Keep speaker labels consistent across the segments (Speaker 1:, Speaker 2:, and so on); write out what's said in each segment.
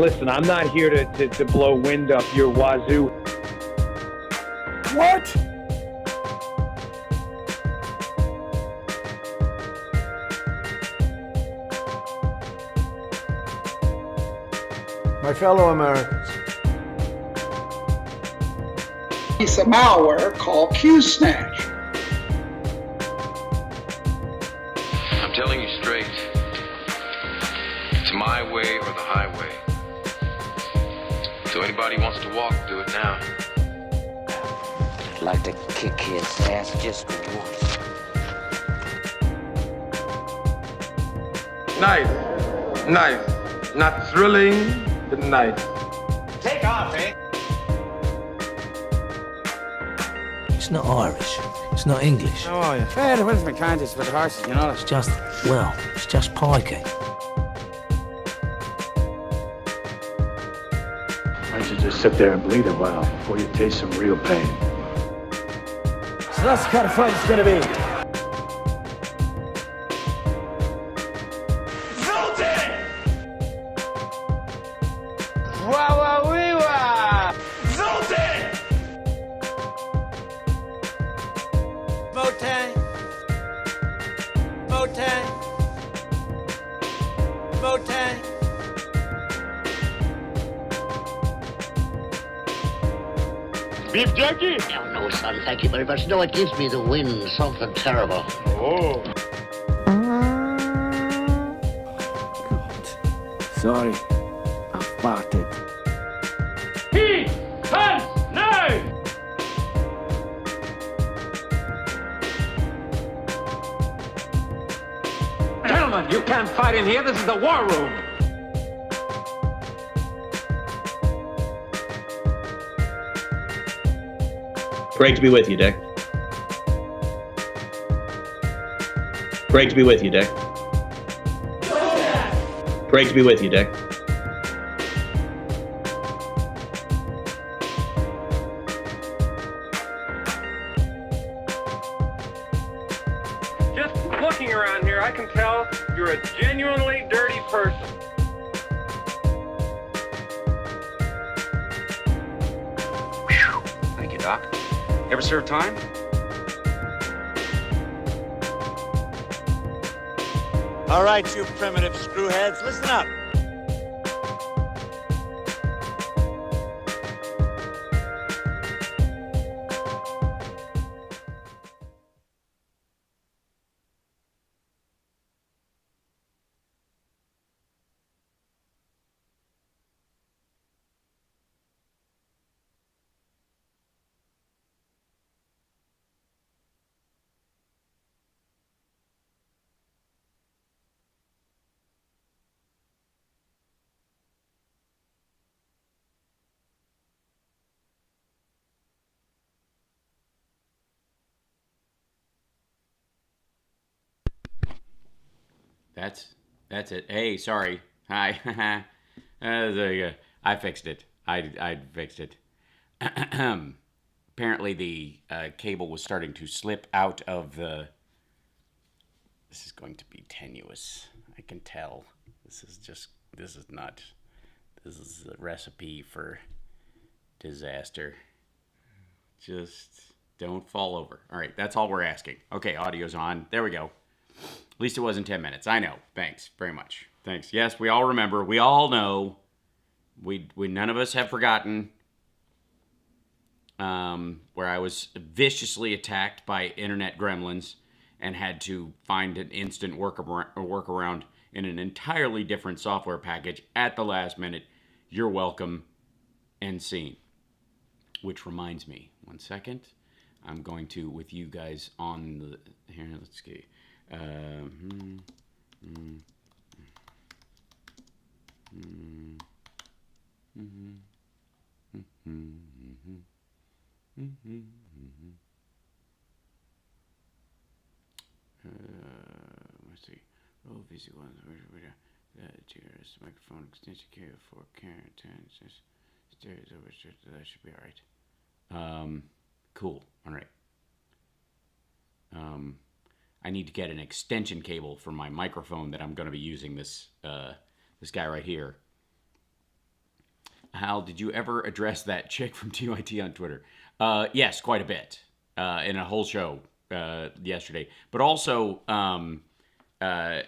Speaker 1: Listen, I'm not here to blow wind up your wazoo.
Speaker 2: What? My fellow Americans.
Speaker 3: Piece of malware called Q-Snatch.
Speaker 4: I'm telling you straight. It's my way or the highway. So anybody who wants to walk, do it now.
Speaker 5: I'd like to kick his ass just once.
Speaker 6: Nice. Nice. Not thrilling, but nice.
Speaker 2: Take off, eh?
Speaker 7: It's not Irish. It's not English.
Speaker 2: How are you?
Speaker 5: Well, the Welshman contest with the horses, you know.
Speaker 7: It's just, well, it's just pikey.
Speaker 8: Why don't you just sit there and bleed a while before you taste some real pain?
Speaker 2: So that's the kind of fight it's gonna be.
Speaker 6: Beef jerky?
Speaker 5: No, son, thank you very much. No, it gives me the wind, something terrible.
Speaker 6: Oh.
Speaker 5: God. Sorry. I farted.
Speaker 6: He has no! Gentlemen, you can't fight in here. This is the war room.
Speaker 9: Great to be with you, Dick. Great to be with you, Dick. Great to be with you, Dick.
Speaker 1: Just looking around here, I can tell you're a genuinely dirty person.
Speaker 10: Thank you, Doc. Ever serve time?
Speaker 2: All right, you primitive screwheads, listen up.
Speaker 10: That's it. Hey, sorry. Hi. There you go. I fixed it. I fixed it. Apparently the cable was starting to slip out of the... This is going to be tenuous. I can tell. This is a recipe for disaster. Just don't fall over. All right, that's all we're asking. Okay, audio's on. There we go. At least it wasn't 10 minutes. I know. Thanks very much. Thanks. Yes, we all remember. We all know. We none of us have forgotten where I was viciously attacked by internet gremlins and had to find an instant workaround in an entirely different software package at the last minute. You're welcome and seen. Which reminds me, one second. I'm going to, with you guys on the... Here, let's see. Let's see. Roll VC1, microphone extension cable for carrying 10 stereo over. That should be all right. Cool. All right. I need to get an extension cable for my microphone that I'm going to be using this this guy right here. Hal, did you ever address that chick from TYT on Twitter? Yes, quite a bit in a whole show yesterday. But also, I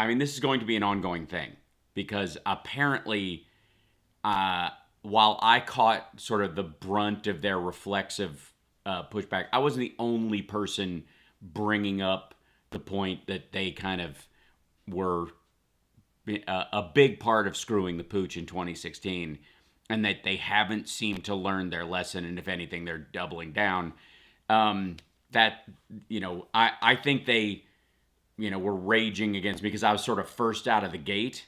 Speaker 10: mean, this is going to be an ongoing thing because apparently, while I caught sort of the brunt of their reflexive pushback, I wasn't the only person bringing up the point that they kind of were a big part of screwing the pooch in 2016, and that they haven't seemed to learn their lesson, and if anything, they're doubling down. That, you know, I think they, you know, were raging against me because I was sort of first out of the gate,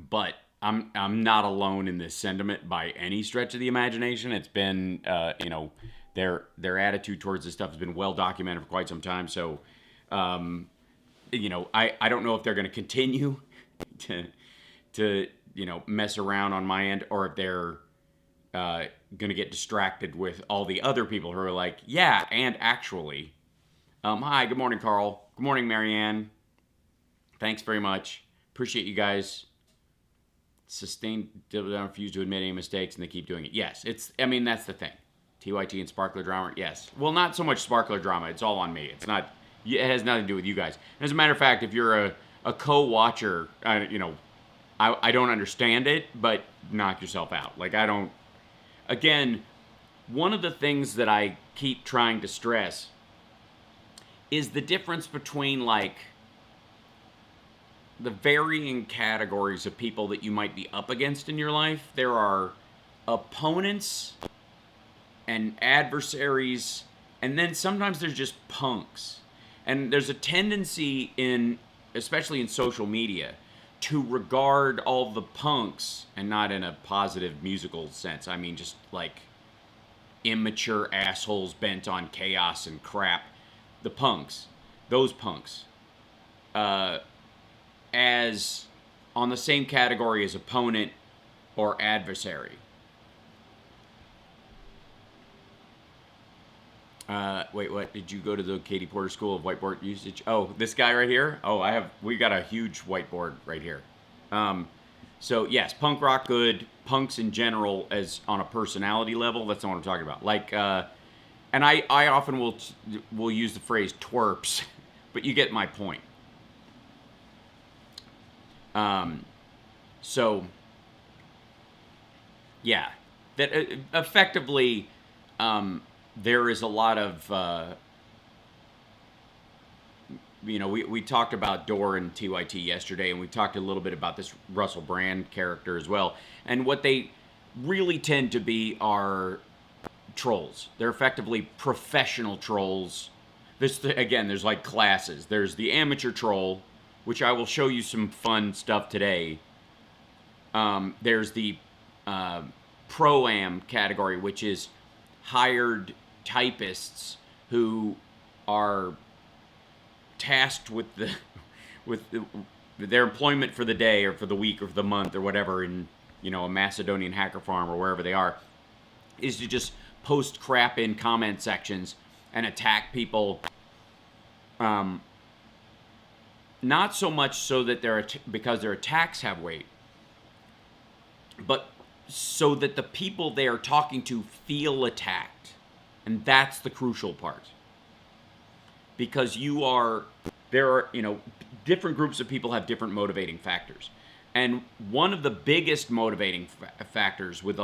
Speaker 10: but I'm not alone in this sentiment by any stretch of the imagination. It's been, you know, their attitude towards this stuff has been well documented for quite some time. So, you know, I don't know if they're going to continue to you know, mess around on my end, or if they're going to get distracted with all the other people who are like, yeah, and actually, hi, good morning, Carl. Good morning, Marianne. Thanks very much. Appreciate you guys. Sustained, refuse to admit any mistakes, and they keep doing it. Yes, I mean, that's the thing. TYT and Sparkler Drama, yes. Well, not so much Sparkler Drama. It's all on me. It has nothing to do with you guys. As a matter of fact, if you're a co-watcher, you know, I don't understand it, but knock yourself out. Like, I don't... Again, one of the things that I keep trying to stress is the difference between, like, the varying categories of people that you might be up against in your life. There are opponents and adversaries, and then sometimes there's just punks. And there's a tendency especially in social media, to regard all the punks, and not in a positive musical sense, I mean just like immature assholes bent on chaos and crap, the punks, those punks, as on the same category as opponent or adversary. Wait, what? Did you go to the Katie Porter School of Whiteboard Usage? Oh, this guy right here? Oh, we got a huge whiteboard right here. So yes, punk rock good, punks in general as on a personality level, that's not what I'm talking about. Like, and I often will use the phrase twerps, but you get my point. So, yeah, that effectively, there is a lot of, you know, we talked about Dor and TYT yesterday, and we talked a little bit about this Russell Brand character as well. And what they really tend to be are trolls. They're effectively professional trolls. Again, there's like classes. There's the amateur troll, which I will show you some fun stuff today. There's the pro-am category, which is hired typists who are tasked with their employment for the day or for the week or for the month or whatever in, you know, a Macedonian hacker farm or wherever they are, is to just post crap in comment sections and attack people. Not so much so that because their attacks have weight, but so that the people they are talking to feel attacked. And that's the crucial part. Because there are, you know, different groups of people have different motivating factors. And one of the biggest motivating factors with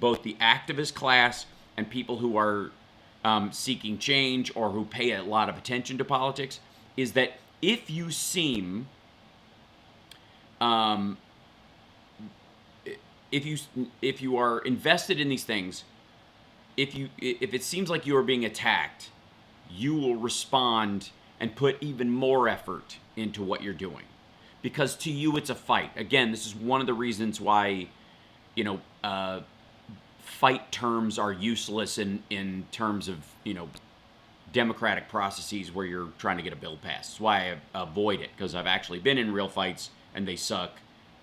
Speaker 10: both the activist class and people who are seeking change or who pay a lot of attention to politics is that if you seem, if you are invested in these things, if it seems like you are being attacked, you will respond and put even more effort into what you're doing. Because to you, it's a fight. Again, this is one of the reasons why, you know, fight terms are useless in terms of, you know, democratic processes where you're trying to get a bill passed. That's why I avoid it, because I've actually been in real fights and they suck.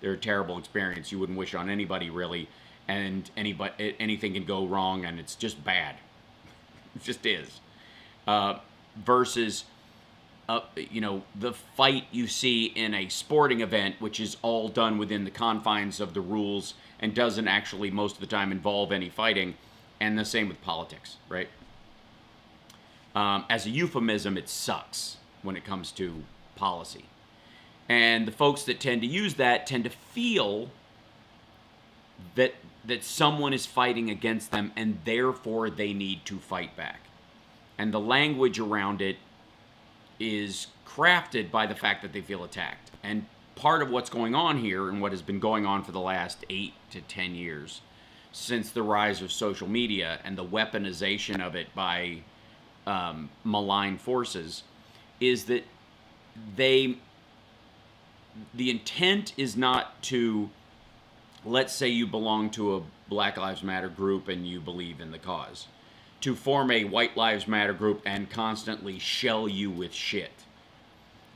Speaker 10: They're a terrible experience. You wouldn't wish on anybody, really. And anything can go wrong, and it's just bad. It just is. Versus the fight you see in a sporting event, which is all done within the confines of the rules and doesn't actually most of the time involve any fighting, and the same with politics, right? As a euphemism, it sucks when it comes to policy. And the folks that tend to use that tend to feel that someone is fighting against them and therefore they need to fight back. And the language around it is crafted by the fact that they feel attacked. And part of what's going on here, and what has been going on for the last 8 to 10 years, since the rise of social media and the weaponization of it by malign forces, is that the intent is not to, let's say you belong to a Black Lives Matter group and you believe in the cause, to form a White Lives Matter group and constantly shell you with shit.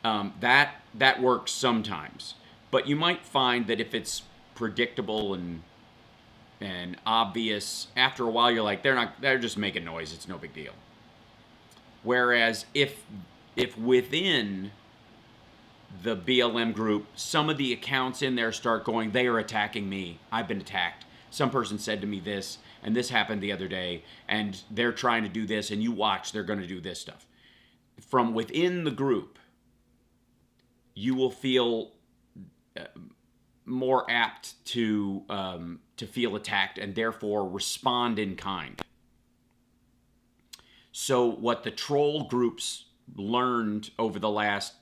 Speaker 10: That works sometimes, but you might find that if it's predictable and obvious, after a while you're like, they're just making noise, it's no big deal. Whereas if within the BLM group, some of the accounts in there start going, they are attacking me, I've been attacked, some person said to me this, and this happened the other day, and they're trying to do this, and you watch, they're going to do this stuff. From within the group, you will feel more apt to feel attacked and therefore respond in kind. So what the troll groups learned over the last,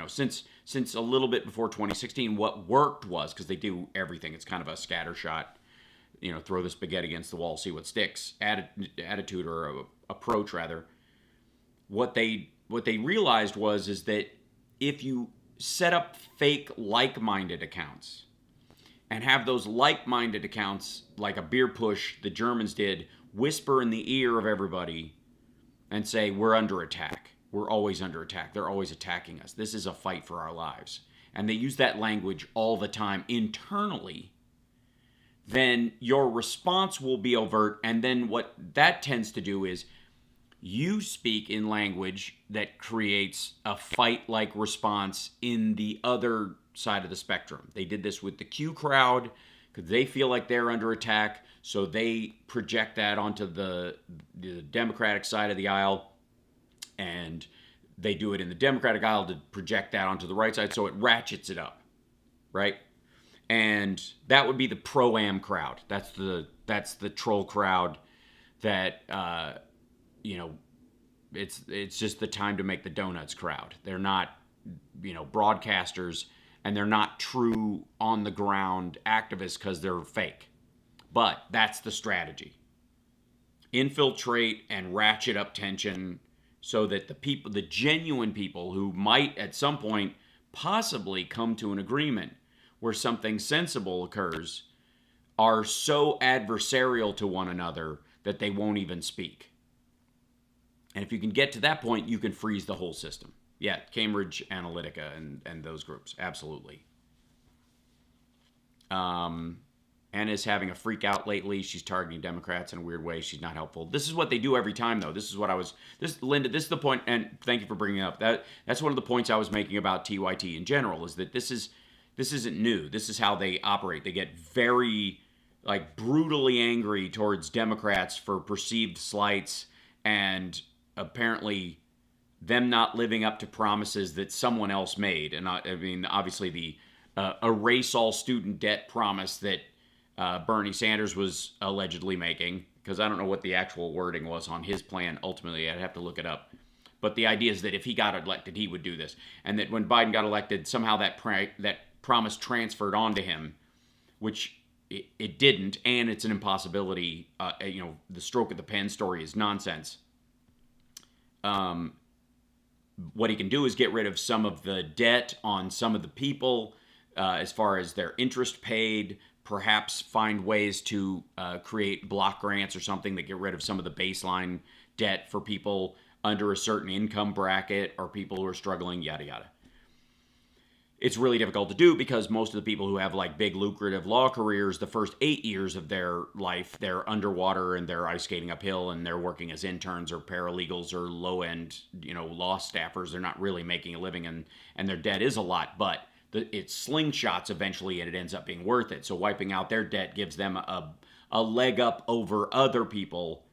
Speaker 10: since a little bit before 2016, what worked was, because they do everything, it's kind of a scattershot, throw the spaghetti against the wall, see what sticks, attitude or approach rather. What they realized is that if you set up fake like-minded accounts and have those like-minded accounts, like a beer push the Germans did, whisper in the ear of everybody and say, we're under attack. We're always under attack. They're always attacking us. This is a fight for our lives. And they use that language all the time internally. Then your response will be overt. And then what that tends to do is you speak in language that creates a fight-like response in the other side of the spectrum. They did this with the Q crowd because they feel like they're under attack. So they project that onto the Democratic side of the aisle, and they do it in the Democratic aisle to project that onto the right side, so it ratchets it up, right? And that would be the pro-am crowd. That's the troll crowd that it's just the time to make the donuts crowd. They're not broadcasters, and they're not true on the ground activists because they're fake. But that's the strategy. Infiltrate and ratchet up tension so that the genuine people who might at some point possibly come to an agreement where something sensible occurs are so adversarial to one another that they won't even speak. And if you can get to that point, you can freeze the whole system. Yeah, Cambridge Analytica and those groups, absolutely. Anna's having a freak out lately. She's targeting Democrats in a weird way. She's not helpful. This is what they do every time, though. Linda, this is the point, and thank you for bringing it up. That's one of the points I was making about TYT in general, is that this isn't new. This is how they operate. They get very, brutally angry towards Democrats for perceived slights and apparently them not living up to promises that someone else made. And obviously the erase all student debt promise that Bernie Sanders was allegedly making, because I don't know what the actual wording was on his plan ultimately. I'd have to look it up. But the idea is that if he got elected, he would do this. And that when Biden got elected, somehow that promise transferred onto him, which it didn't, and it's an impossibility. The stroke of the pen story is nonsense. What he can do is get rid of some of the debt on some of the people as far as their interest paid, perhaps find ways to create block grants or something that get rid of some of the baseline debt for people under a certain income bracket or people who are struggling, yada, yada. it's really difficult to do because most of the people who have like big lucrative law careers, the first 8 years of their life, they're underwater and they're ice skating uphill and they're working as interns or paralegals or low end, law staffers. They're not really making a living, and their debt is a lot, but it slingshots eventually and it ends up being worth it. So wiping out their debt gives them a leg up over other people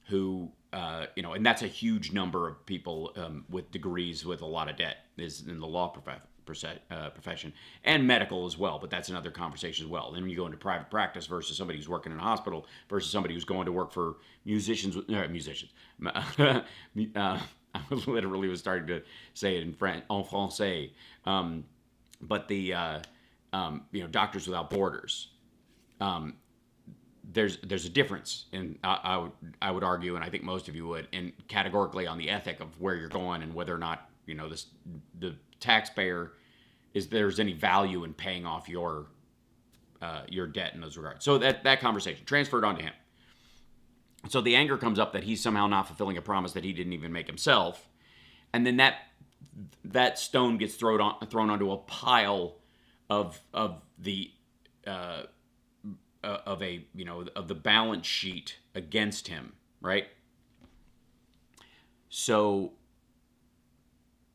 Speaker 10: who, and that's a huge number of people with degrees with a lot of debt is in the law profession and medical as well. But that's another conversation as well. Then when you go into private practice versus somebody who's working in a hospital versus somebody who's going to work for musicians. I literally was starting to say it in français. But the Doctors Without Borders. There's a difference, and I would argue, and I think most of you would, and categorically on the ethic of where you're going and whether or not the taxpayer there's any value in paying off your debt in those regards. So that conversation transferred onto him. So the anger comes up that he's somehow not fulfilling a promise that he didn't even make himself, and then that stone gets thrown onto a pile of the balance sheet against him, right? So,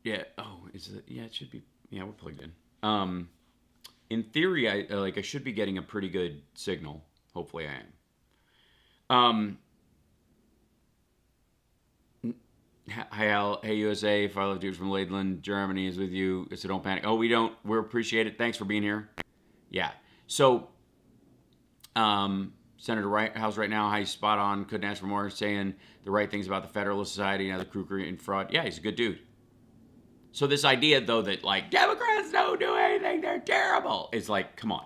Speaker 10: yeah. Oh, is it? Yeah, it should be. Yeah, we're plugged in. In theory, I should be getting a pretty good signal. Hopefully, I am. Hi, Al. Hey, USA. Follow dude from Laidland, Germany is with you. So don't panic. Oh, we don't. We appreciate it. Thanks for being here. Yeah. So, Senator House right now, hi, spot on. Couldn't ask for more. Saying the right things about the Federalist Society and other crookery and fraud. Yeah, he's a good dude. So this idea, though, that like Democrats don't do anything, they're terrible. It's like, come on.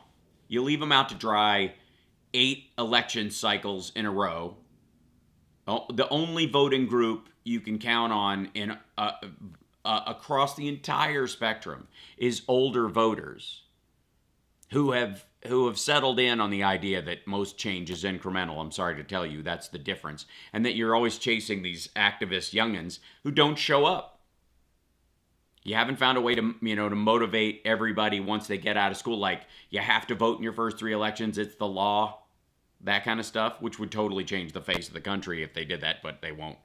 Speaker 10: You leave them out to dry 8 election cycles in a row. The only voting group you can count on in across the entire spectrum is older voters who have settled in on the idea that most change is incremental. I'm sorry to tell you, that's the difference. And that you're always chasing these activist youngins who don't show up. You haven't found a way to, to motivate everybody once they get out of school. Like, you have to vote in your first 3 elections. It's the law. That kind of stuff, which would totally change the face of the country if they did that, but they won't.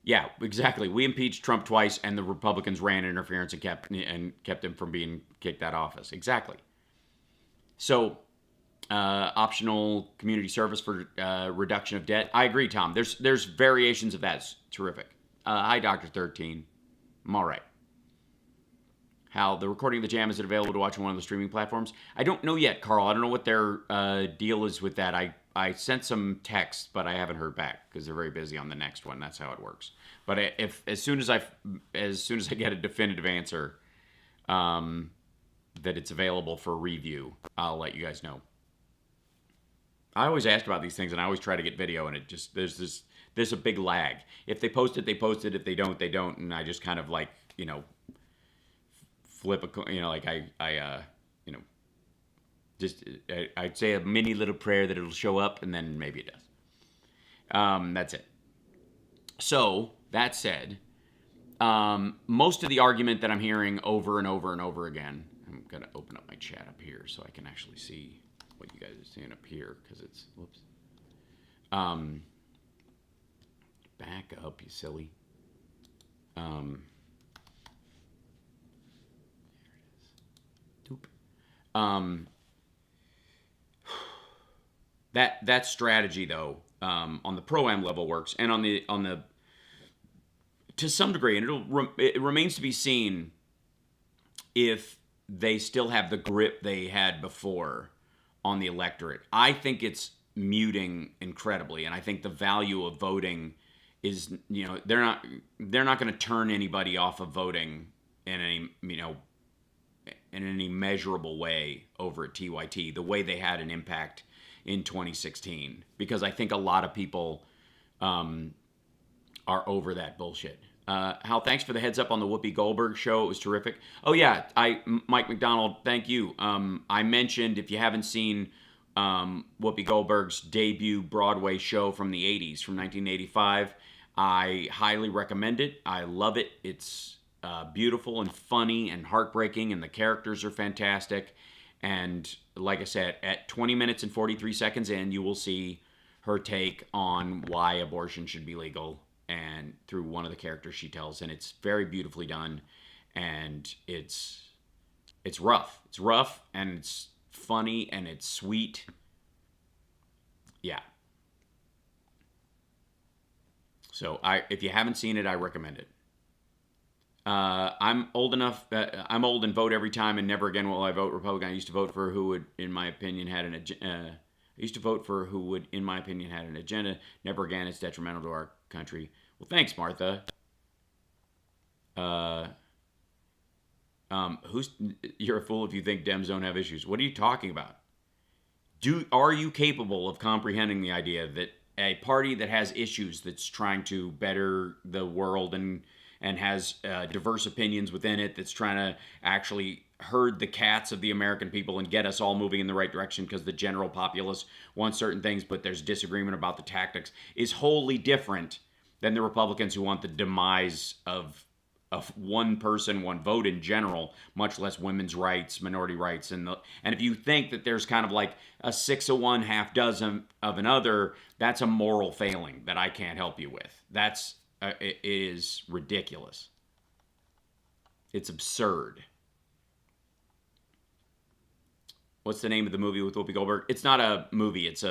Speaker 10: Yeah, exactly. We impeached Trump twice, and the Republicans ran interference and kept him from being kicked out of office. Exactly. So, optional community service for reduction of debt. I agree, Tom. There's variations of that. It's terrific. Hi, Dr. 13. I'm all right. Hal, the recording of the jam, is it available to watch on one of the streaming platforms? I don't know yet, Carl. I don't know what their deal is with that. I sent some text, but I haven't heard back because they're very busy on the next one. That's how it works. But as soon as I get a definitive answer that it's available for review, I'll let you guys know. I always ask about these things, and I always try to get video, and it just there's a big lag. If they post it, they post it. If they don't, they don't. And I just kind of like flip I'd say a mini little prayer that it'll show up, and then maybe it does. That's it. So, that said, most of the argument that I'm hearing over and over and over again, I'm going to open up my chat up here so I can actually see what you guys are seeing up here, because it's, whoops. Back up, you silly. That strategy, though, on the pro-am level works, and on the to some degree, and it remains to be seen if they still have the grip they had before on the electorate. I think it's muting incredibly, and I think the value of voting is, they're not going to turn anybody off of voting in any measurable way over at TYT, the way they had an impact in 2016, because I think a lot of people are over that bullshit. Hal, thanks for the heads up on the Whoopi Goldberg show. It was terrific. Oh yeah, Mike McDonald, thank you. I mentioned, if you haven't seen Whoopi Goldberg's debut Broadway show from the 80s, from 1985, I highly recommend it. I love it. It's beautiful and funny and heartbreaking, and the characters are fantastic. And like I said, at 20 minutes and 43 seconds in, you will see her take on why abortion should be legal, and through one of the characters she tells, and it's very beautifully done, and it's rough. It's rough, and it's funny, and it's sweet. Yeah. So if you haven't seen it, I recommend it. I'm old enough. I'm old and vote every time, and never again will I vote Republican. I used to vote for who would, in my opinion, had an agenda. Never again. It's detrimental to our country. Well, thanks, Martha. You're a fool if you think Dems don't have issues. What are you talking about? Are you capable of comprehending the idea that a party that has issues, that's trying to better the world and has diverse opinions within it, that's trying to actually herd the cats of the American people and get us all moving in the right direction because the general populace wants certain things, but there's disagreement about the tactics, is wholly different than the Republicans who want the demise of one person, one vote in general, much less women's rights, minority rights. And if you think that there's kind of like a 6 of one, half dozen of another, that's a moral failing that I can't help you with. It is ridiculous. It's absurd. What's the name of the movie with Whoopi Goldberg? It's not a movie. It's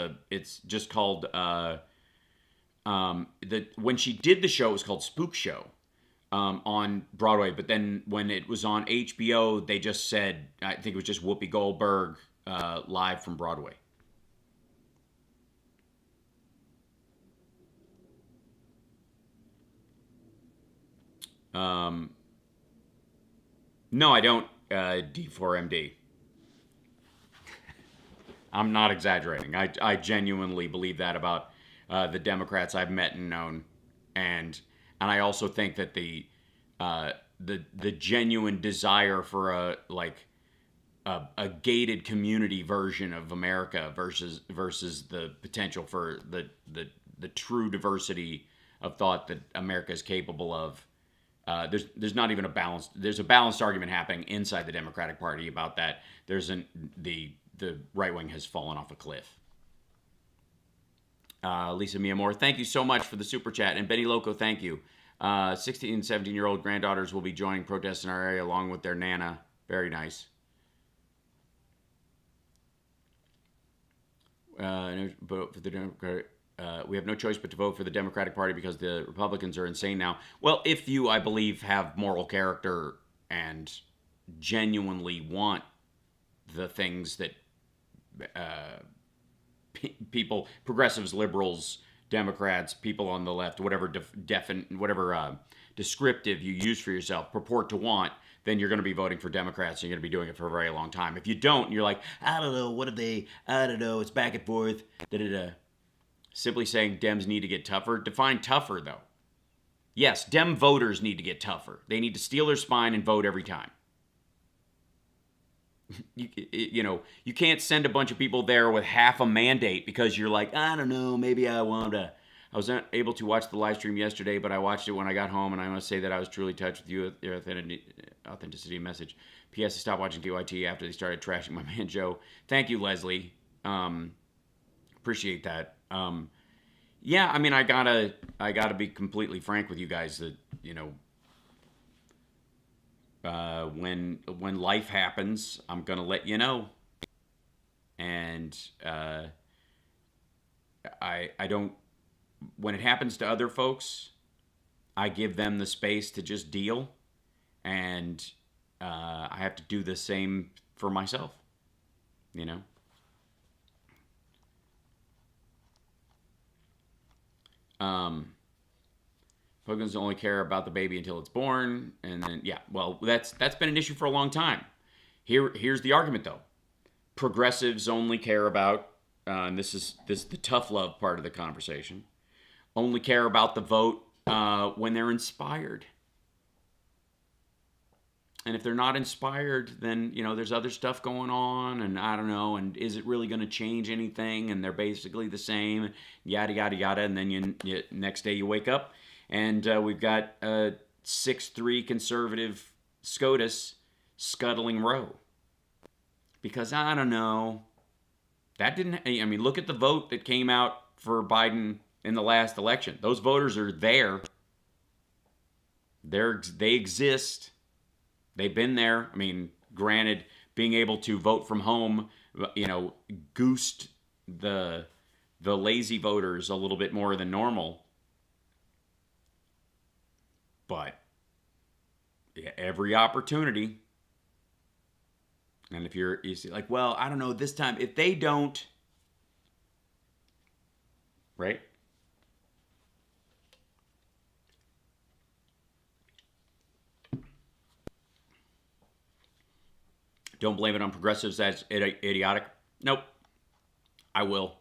Speaker 10: just called when she did the show, it was called Spook Show on Broadway. But then when it was on HBO, they just said, I think it was just Whoopi Goldberg live from Broadway. No, I don't, D4MD. I'm not exaggerating. I genuinely believe that about the Democrats I've met and known, and I also think that the genuine desire for a gated community version of America versus the potential for the true diversity of thought that America is capable of. There's not even there's a balanced argument happening inside the Democratic Party about that. The right wing has fallen off a cliff. Lisa Mia Moore, thank you so much for the super chat. And Benny Loco, thank you. 16 and 17-year-old granddaughters will be joining protests in our area along with their nana. Very nice. Vote for the Democratic. We have no choice but to vote for the Democratic Party because the Republicans are insane now. Well, if you, I believe, have moral character and genuinely want the things that people, progressives, liberals, Democrats, people on the left, whatever descriptive you use for yourself, purport to want, then you're going to be voting for Democrats, and you're going to be doing it for a very long time. If you don't, you're like, I don't know, it's back and forth, Simply saying Dems need to get tougher. Define tougher, though. Yes, Dem voters need to get tougher. They need to steel their spine and vote every time. You can't send a bunch of people there with half a mandate because you're like, I don't know, maybe I want to. I was not able to watch the live stream yesterday, but I watched it when I got home, and I must say that I was truly touched with your authenticity message. P.S. I stopped watching DYT after they started trashing my man Joe. Thank you, Leslie. Appreciate that. Yeah, I mean, I gotta be completely frank with you guys that, when life happens, I'm gonna let you know. And I don't, when it happens to other folks, I give them the space to just deal, and I have to do the same for myself, Republicans only care about the baby until it's born, and then that's been an issue for a long time. Here's the argument though: progressives only care about, and this is the tough love part of the conversation, only care about the vote when they're inspired. And if they're not inspired, then there's other stuff going on, and I don't know, and is it really going to change anything? And they're basically the same, yada yada yada. And then you next day you wake up, and we've got 6'3" conservative SCOTUS scuttling Roe. Because, I don't know, that didn't, I mean, look at the vote that came out for Biden in the last election. Those voters are there. They exist. They've been there. I mean, granted, being able to vote from home, goosed the lazy voters a little bit more than normal. But yeah, every opportunity. And if you see like, well, I don't know, this time, if they don't, right? Don't blame it on progressives as idiotic. Nope. I will.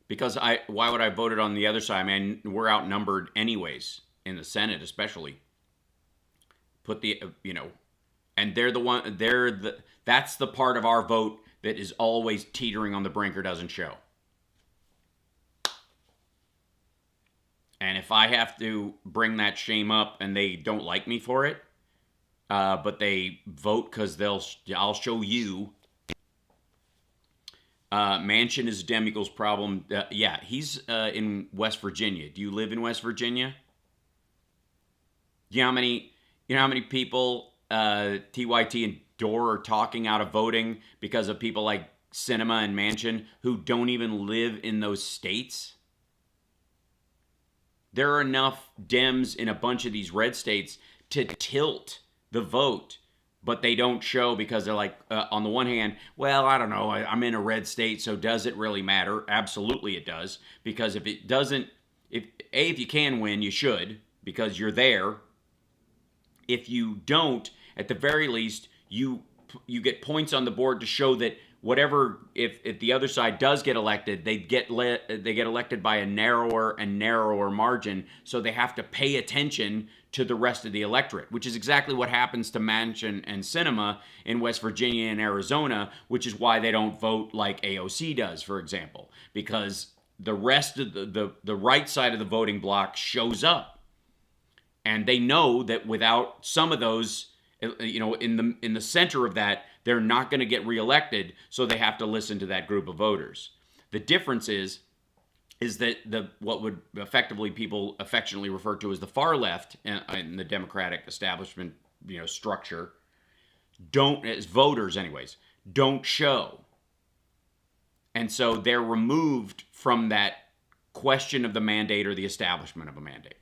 Speaker 10: Because why would I vote it on the other side? I mean, we're outnumbered anyways, in the Senate especially. And that's the part of our vote that is always teetering on the brink or doesn't show. And if I have to bring that shame up and they don't like me for it, but they vote because I'll show you. Manchin is a Dem equals problem. Yeah, he's in West Virginia. Do you live in West Virginia? Do you know how many people TYT and Dorr are talking out of voting because of people like Sinema and Manchin who don't even live in those states? There are enough Dems in a bunch of these red states to tilt the vote, but they don't show because they're like, on the one hand, well, I don't know, I'm in a red state, so does it really matter? Absolutely it does, because if it doesn't, if you can win, you should, because you're there. If you don't, at the very least, you get points on the board to show that whatever, if the other side does get elected, they get elected by a narrower and narrower margin, so they have to pay attention to the rest of the electorate, which is exactly what happens to Manchin and Sinema in West Virginia and Arizona, which is why they don't vote like AOC does, for example, because the rest of the right side of the voting block shows up, and they know that without some of those, in the center of that, they're not going to get reelected, so they have to listen to that group of voters. The difference is that what would effectively people affectionately refer to as the far left in the Democratic establishment, structure, as voters anyways, don't show. And so they're removed from that question of the mandate or the establishment of a mandate.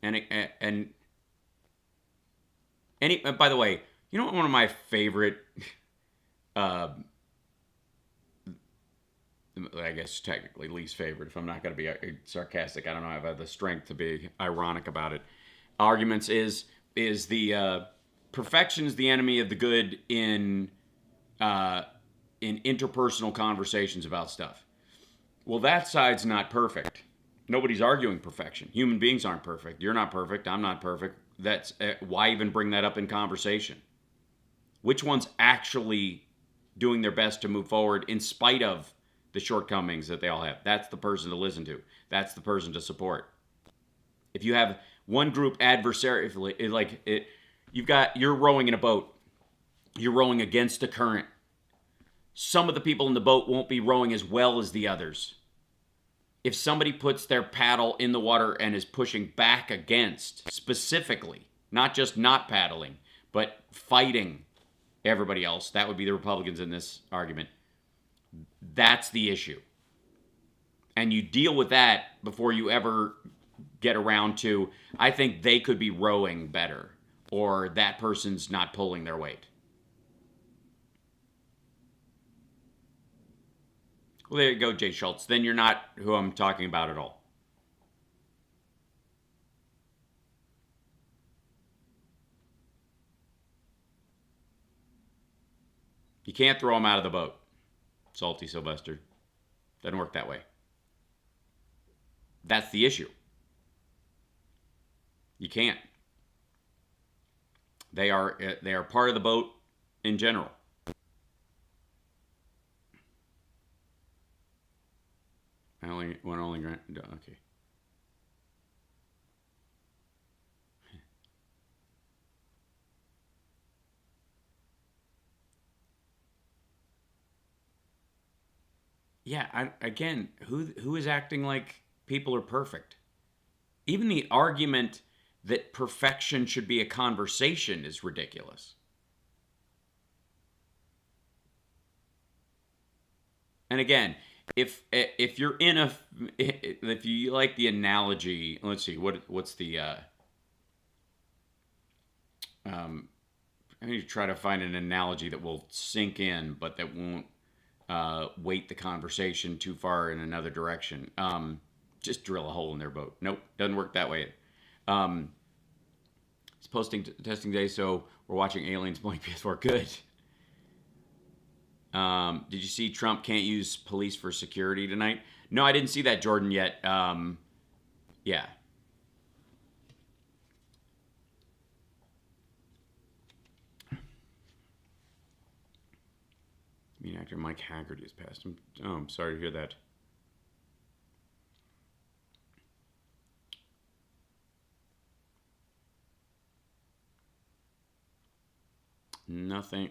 Speaker 10: And by the way, one of my favorite, I guess technically least favorite, if I'm not going to be sarcastic, I don't know if I have the strength to be ironic about it, arguments is the perfection is the enemy of the good in interpersonal conversations about stuff. Well, that side's not perfect. Nobody's arguing perfection. Human beings aren't perfect. You're not perfect. I'm not perfect. That's why even bring that up in conversation? Which one's actually doing their best to move forward in spite of the shortcomings that they all have? That's the person to listen to. That's the person to support. If you have one group adversary, you're rowing in a boat. You're rowing against the current. Some of the people in the boat won't be rowing as well as the others. If somebody puts their paddle in the water and is pushing back against, specifically, not just not paddling, but fighting everybody else, that would be the Republicans in this argument. That's the issue. And you deal with that before you ever get around to, I think they could be rowing better, or that person's not pulling their weight. Well, there you go, Jay Schultz. Then you're not who I'm talking about at all. You can't throw them out of the boat, Salty Sylvester. Doesn't work that way. That's the issue. You can't. They are part of the boat in general. only grant. Okay. Yeah, again, who is acting like people are perfect? Even the argument that perfection should be a conversation is ridiculous. And again, if you're in a, if you like the analogy, let's see, what's the I need to try to find an analogy that will sink in, but that won't weight the conversation too far in another direction. Just drill a hole in their boat. Nope, doesn't work that way. It's testing day, so we're watching Aliens playing PS4. Good. Did you see Trump can't use police for security tonight? No, I didn't see that, Jordan, yet. Yeah. I mean, actor Mike Haggerty has passed him. Oh, I'm sorry to hear that. Nothing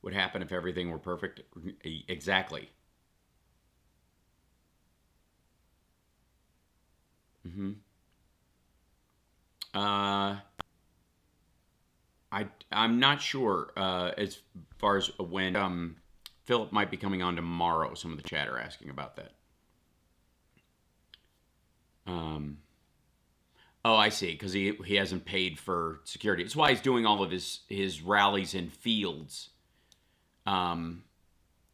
Speaker 10: would happen if everything were perfect. Exactly. I'm not sure as far as when Philip might be coming on tomorrow. Some of the chat are asking about that. Oh, I see, because he hasn't paid for security. That's why he's doing all of his rallies in fields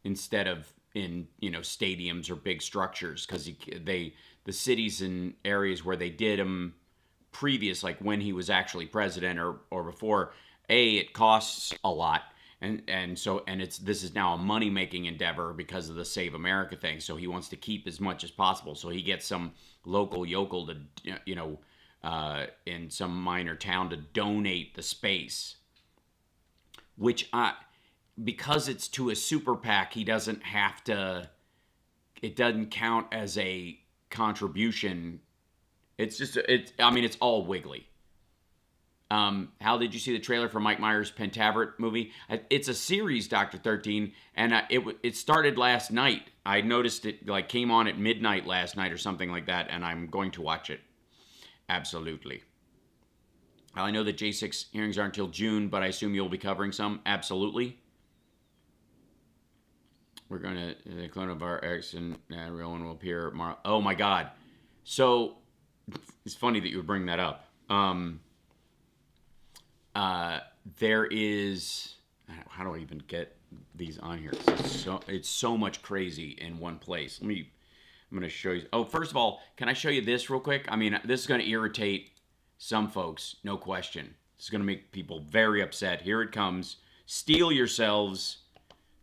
Speaker 10: instead of in stadiums or big structures, because the cities and areas where they did them previous, like when he was actually president or before, it costs a lot, and this is now a money-making endeavor because of the Save America thing. So he wants to keep as much as possible. So he gets some local yokel to in some minor town to donate the space, which because it's to a super PAC, he doesn't have to. It doesn't count as a contribution. It's just it's all wiggly. How did you see the trailer for Mike Myers' Pentaveret movie? It's a series, Dr. 13, and it started last night. I noticed it came on at midnight last night or something like that, and I'm going to watch it. Absolutely. I know that J6 hearings aren't until June, but I assume you'll be covering some. Absolutely. We're going to, the clone of our X and real one will appear tomorrow. Oh my God. So, it's funny that you would bring that up. There is, how do I even get these on here? It's so much crazy in one place. I'm going to show you. Oh, first of all, can I show you this real quick? I mean, this is going to irritate some folks, no question. This is going to make people very upset. Here it comes. Steel yourselves.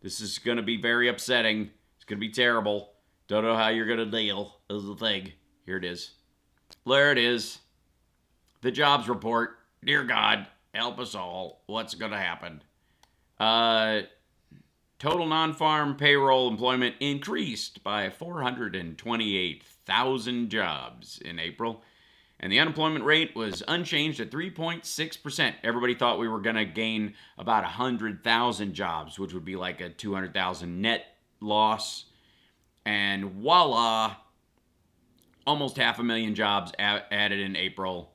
Speaker 10: This is going to be very upsetting. It's going to be terrible. Don't know how you're going to deal. This is the thing. Here it is. There it is. The jobs report. Dear God, help us all. What's going to happen? Total non-farm payroll employment increased by 428,000 jobs in April. And the unemployment rate was unchanged at 3.6%. Everybody thought we were going to gain about 100,000 jobs, which would be like a 200,000 net loss. And voila, almost 500,000 jobs added in April.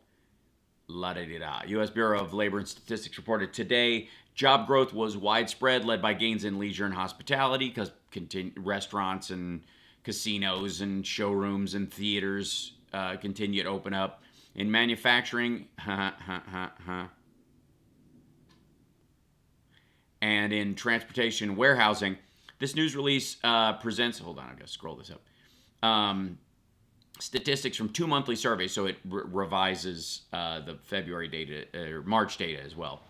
Speaker 10: La-da-da-da. U.S. Bureau of Labor and Statistics reported today job growth was widespread, led by gains in leisure and hospitality, because restaurants and casinos and showrooms and theaters continue to open up. In manufacturing, and in transportation and warehousing. This news release presents, hold on, I've got to scroll this up, statistics from 2 monthly surveys, so it revises the February data, or March data as well.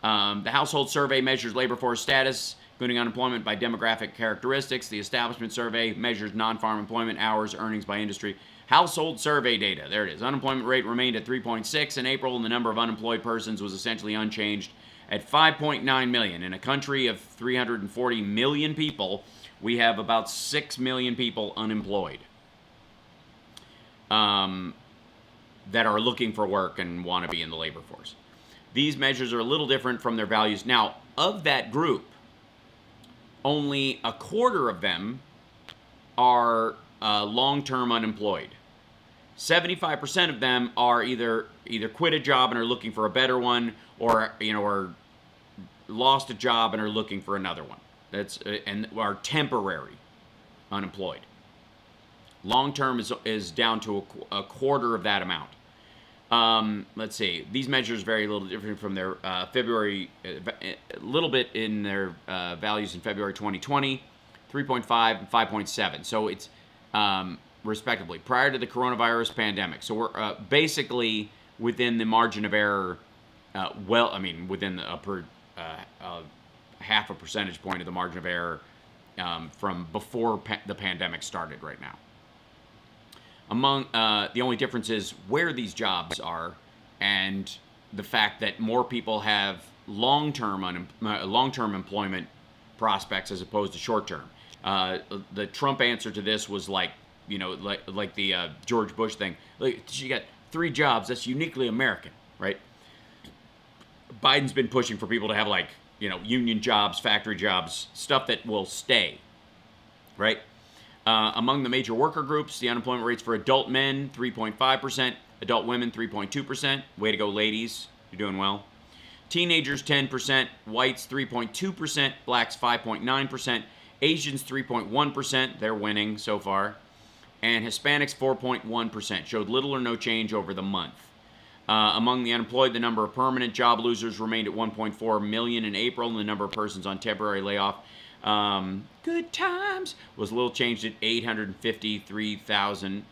Speaker 10: The household survey measures labor force status, including unemployment by demographic characteristics. The establishment survey measures non-farm employment, hours, earnings by industry. Household survey data, there it is. Unemployment rate remained at 3.6 in April, and the number of unemployed persons was essentially unchanged at 5.9 million. In a country of 340 million people, we have about 6 million people unemployed that are looking for work and want to be in the labor force. These measures are a little different from their values. Now, of that group, only a quarter of them are long-term unemployed. 75% of them are either quit a job and are looking for a better one, or or lost a job and are looking for another one. That's and are temporary unemployed. Long-term is down to a quarter of that amount. Let's see. These measures vary a little different from their February, a little bit in their values in February 2020, 3.5 and 5.7. So it's respectively prior to the coronavirus pandemic. So we're basically within the margin of error. Within the upper half a percentage point of the margin of error from before the pandemic started right now. Among the only difference is where these jobs are, and the fact that more people have long-term employment prospects as opposed to short-term. The Trump answer to this was like the George Bush thing. Like, she got 3 jobs. That's uniquely American, right? Biden's been pushing for people to have union jobs, factory jobs, stuff that will stay, right? Among the major worker groups, the unemployment rates for adult men, 3.5%, adult women, 3.2%. Way to go, ladies. You're doing well. Teenagers, 10%, whites, 3.2%, blacks, 5.9%, Asians, 3.1%. They're winning so far. And Hispanics, 4.1%. Showed little or no change over the month. Among the unemployed, the number of permanent job losers remained at 1.4 million in April, and the number of persons on temporary layoff, good times, was a little changed at 853,000.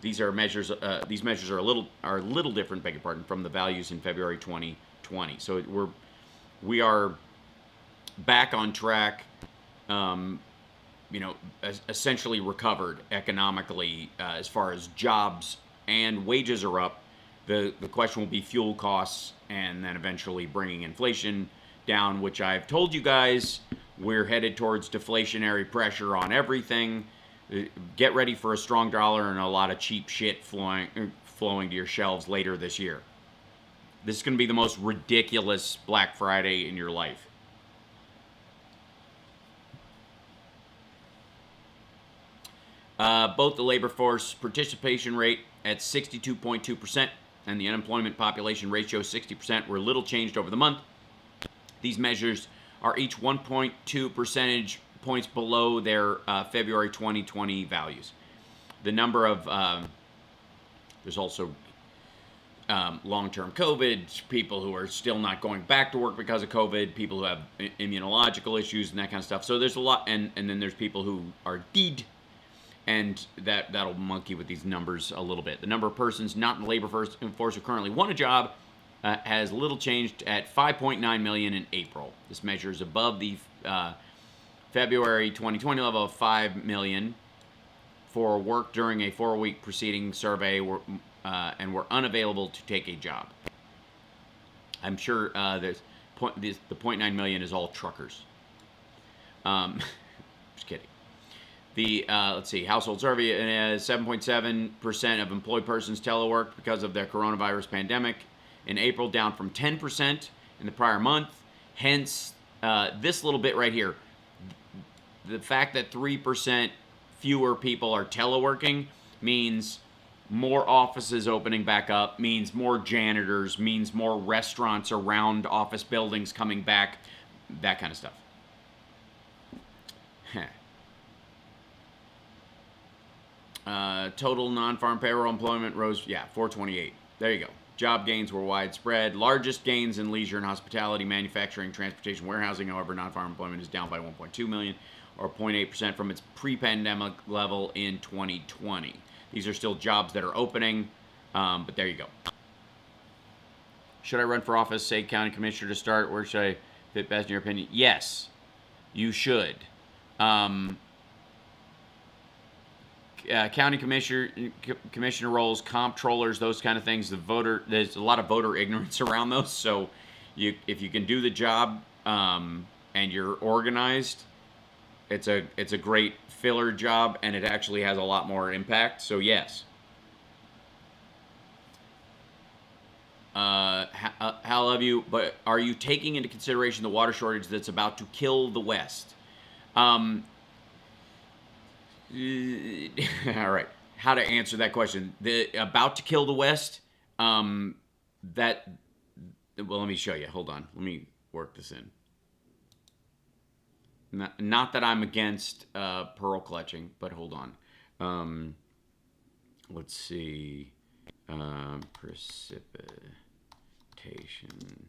Speaker 10: These measures are a little different, beg your pardon, from the values in February 2020. So we are back on track. Essentially recovered economically as far as jobs and wages are up. The question will be fuel costs, and then eventually bringing inflation down, which I've told you guys, we're headed towards deflationary pressure on everything. Get ready for a strong dollar and a lot of cheap shit flowing to your shelves later this year. This is going to be the most ridiculous Black Friday in your life. Both the labor force participation rate at 62.2% and the unemployment population ratio 60% were little changed over the month. These measures are each 1.2 percentage points below their February 2020 values. The number of, there's also long-term COVID, people who are still not going back to work because of COVID, people who have immunological issues and that kind of stuff. So there's a lot, and then there's people who are dead. And that'll monkey with these numbers a little bit. The number of persons not in the labor force who currently want a job has little changed at 5.9 million in April. This measure is above the February 2020 level of 5 million for work during a 4-week preceding survey and were unavailable to take a job. I'm sure the 0.9 million is all truckers. Just kidding. The, let's see, household survey, 7.7% of employed persons teleworked because of the coronavirus pandemic in April, down from 10% in the prior month. Hence, this little bit right here, the fact that 3% fewer people are teleworking means more offices opening back up, means more janitors, means more restaurants around office buildings coming back, that kind of stuff. Total non-farm payroll employment rose, 428. There you go. Job gains were widespread. Largest gains in leisure and hospitality, manufacturing, transportation, warehousing. However, non-farm employment is down by 1.2 million, or 0.8% from its pre-pandemic level in 2020. These are still jobs that are opening, but there you go. Should I run for office, say county commissioner to start? Where should I fit best in your opinion? Yes, you should. County commissioner roles, comptrollers, those kind of things. There's a lot of voter ignorance around those. So, if you can do the job and you're organized, It's a great filler job, and it actually has a lot more impact. So yes. How love you, but are you taking into consideration the water shortage that's about to kill the West? All right. How to answer that question? The about to kill the West. Well, let me show you. Hold on. Let me work this in. Not that I'm against pearl clutching, but hold on. Let's see. Precipitation.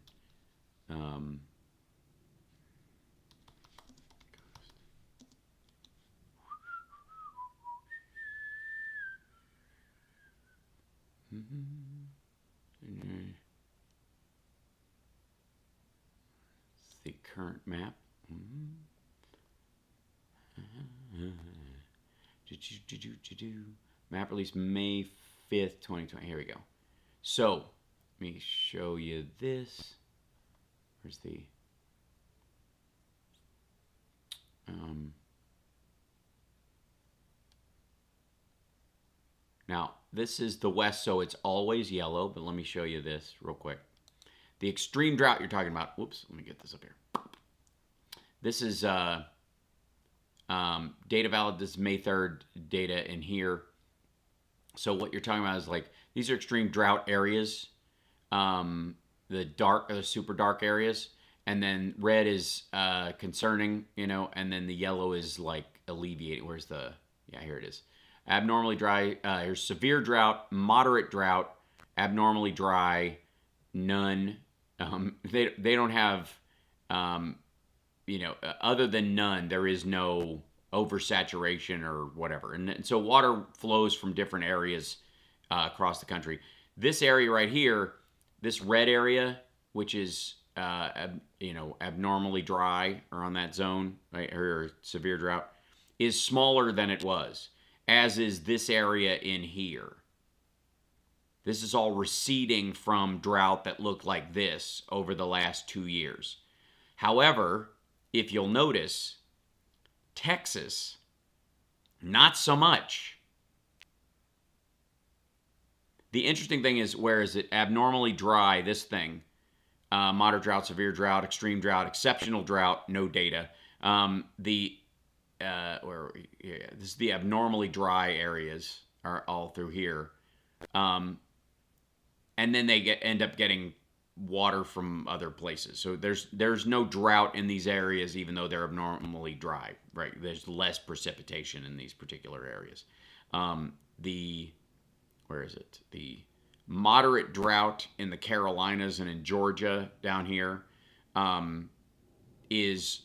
Speaker 10: The current map. Map released May 5th, 2020. Here we go. So, let me show you this. Where's the... Now, this is the West, so it's always yellow, but let me show you this real quick. The extreme drought you're talking about... Whoops, let me get this up here. This is data valid. This is May 3rd data in here. So what you're talking about is like, these are extreme drought areas, the super dark areas, and then red is concerning, and then the yellow is like alleviating. Where's the, yeah, here it is. Abnormally dry, here's severe drought, moderate drought, abnormally dry, none. They don't have, other than none, there is no oversaturation or whatever. And so water flows from different areas across the country. This area right here, this red area, which is, abnormally dry or on that zone, right, or severe drought, is smaller than it was, as is this area in here. This is all receding from drought that looked like this over the last 2 years. However, if you'll notice, Texas, not so much. The interesting thing is, where is it abnormally dry, this thing, moderate drought, severe drought, extreme drought, exceptional drought, no data. This is the abnormally dry areas are all through here. And then they end up getting water from other places. So there's no drought in these areas, even though they're abnormally dry, right? There's less precipitation in these particular areas. Where is it? The moderate drought in the Carolinas and in Georgia down here is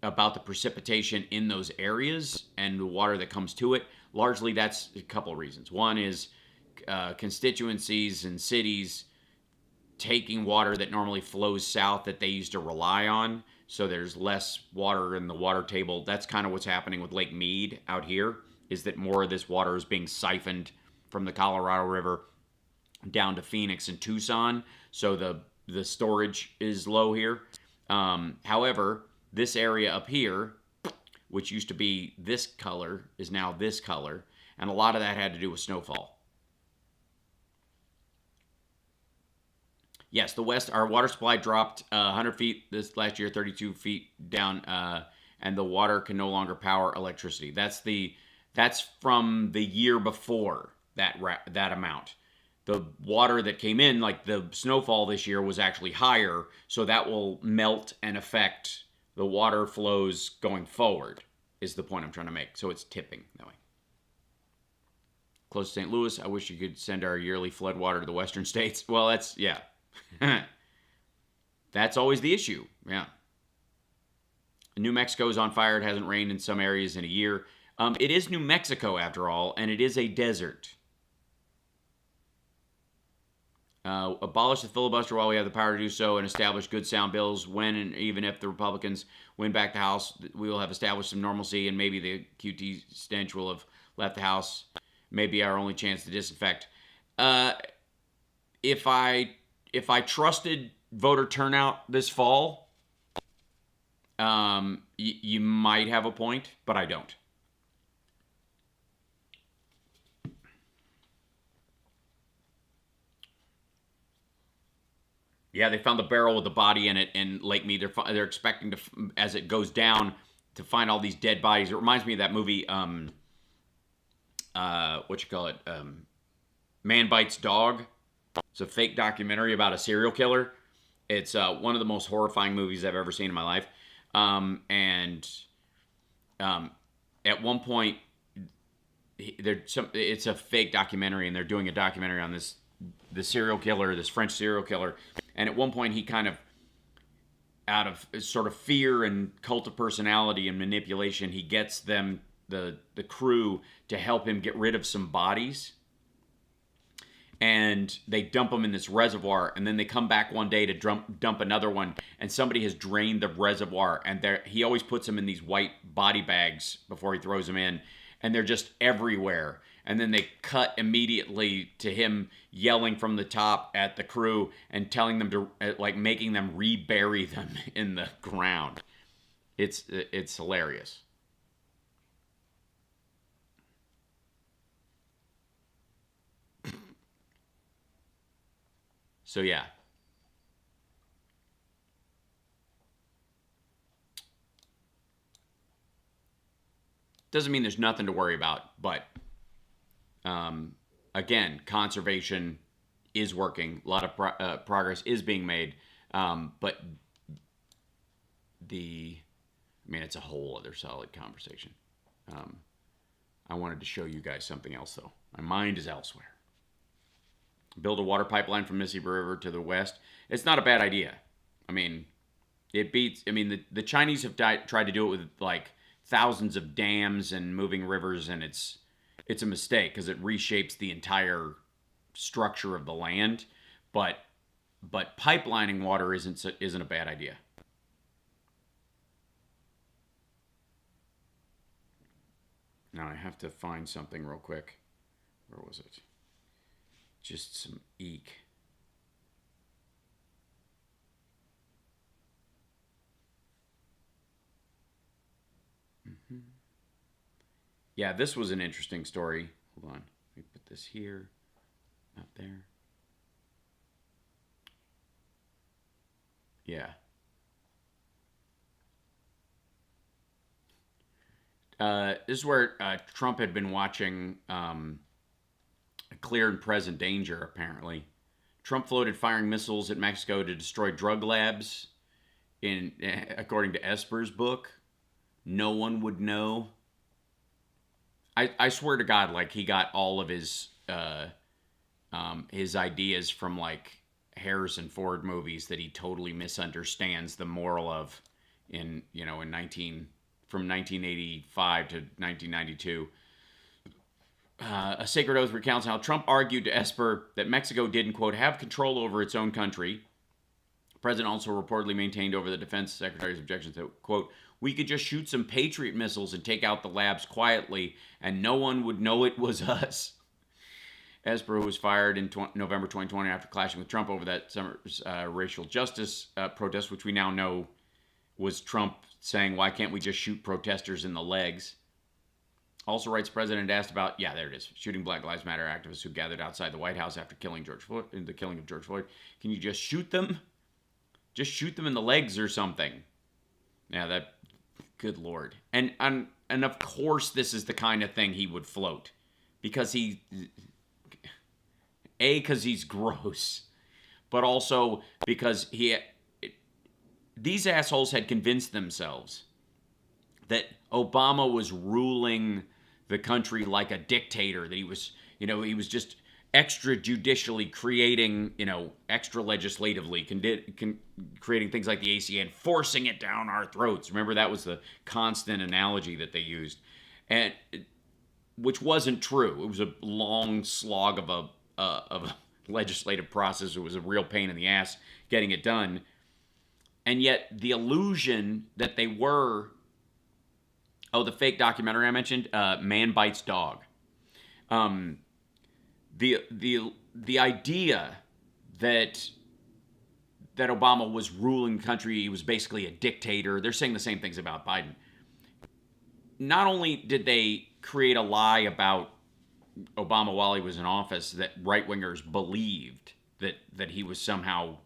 Speaker 10: about the precipitation in those areas and the water that comes to it. Largely, that's a couple of reasons. One is constituencies and cities taking water that normally flows south that they used to rely on. So there's less water in the water table. That's kind of what's happening with Lake Mead out here, is that more of this water is being siphoned from the Colorado River down to Phoenix and Tucson. So the storage is low here. However, this area up here, which used to be this color, is now this color. And a lot of that had to do with snowfall. Yes, the West, our water supply dropped 100 feet this last year, 32 feet down, and the water can no longer power electricity. That's from the year before that amount. The water that came in, like the snowfall this year, was actually higher, so that will melt and affect the water flows going forward, is the point I'm trying to make. So it's tipping that way. Close to St. Louis, I wish you could send our yearly flood water to the western states. Well, that's, yeah. That's always the issue. Yeah. New Mexico is on fire. It hasn't rained in some areas in a year. It is New Mexico, after all, and it is a desert. Abolish the filibuster while we have the power to do so, and establish good sound bills. When and even if the Republicans win back the House, we will have established some normalcy, and maybe the QT stench will have left the House. Maybe our only chance to disinfect. If I trusted voter turnout this fall, You might have a point, but I don't. Yeah, they found the barrel with the body in it in Lake Mead. They're expecting to, as it goes down, to find all these dead bodies. It reminds me of that movie, Man Bites Dog. It's a fake documentary about a serial killer. It's one of the most horrifying movies I've ever seen in my life. At one point, it's a fake documentary, and they're doing a documentary on the serial killer, this French serial killer. And at one point, he kind of, out of sort of fear and cult of personality and manipulation, he gets them, the crew, to help him get rid of some bodies. And they dump them in this reservoir, and then they come back one day to dump another one, and somebody has drained the reservoir, and he always puts them in these white body bags before he throws them in, and they're just everywhere. And then they cut immediately to him yelling from the top at the crew and telling them to, like, making them rebury them in the ground. It's hilarious. So yeah. Doesn't mean there's nothing to worry about, but again, conservation is working. A lot of progress is being made, but it's a whole other solid conversation. I wanted to show you guys something else, though. My mind is elsewhere. Build a water pipeline from Mississippi River to the west. It's not a bad idea. I mean, it beats... I mean, the Chinese have tried to do it with, like, thousands of dams and moving rivers, and it's a mistake because it reshapes the entire structure of the land. But pipelining water isn't a bad idea. Now I have to find something real quick. Where was it? Just some eek. Yeah, this was an interesting story. Hold on. Let me put this here. Not there. Yeah. This is where Trump had been watching a clear and present danger, apparently. Trump floated firing missiles at Mexico to destroy drug labs, according to Esper's book. No one would know. I swear to God, like, he got all of his ideas from, like, Harrison Ford movies that he totally misunderstands the moral of from 1985 to 1992. A Sacred Oath recounts how Trump argued to Esper that Mexico didn't, quote, have control over its own country. The president also reportedly maintained over the defense secretary's objections that, quote, we could just shoot some Patriot missiles and take out the labs quietly, and no one would know it was us. Esper, who was fired in November 2020 after clashing with Trump over that summer's racial justice protest, which we now know was Trump saying, why can't we just shoot protesters in the legs? Also writes, President asked about, yeah, there it is, shooting Black Lives Matter activists who gathered outside the White House after the killing of George Floyd. Can you just shoot them? Just shoot them in the legs or something. Yeah, good Lord. And of course this is the kind of thing he would float. Because because he's gross. But also because these assholes had convinced themselves that Obama was ruling the country like a dictator, that he was just extrajudicially creating, extra legislatively, creating things like the ACA and forcing it down our throats. Remember, that was the constant analogy that they used, and which wasn't true. It was a long slog of a legislative process. It was a real pain in the ass getting it done. And yet the illusion that they were, the fake documentary I mentioned, Man Bites Dog. The idea that that Obama was ruling the country. He was basically a dictator. They're saying the same things about Biden. Not only did they create a lie about Obama while he was in office that right-wingers believed that he was somehow,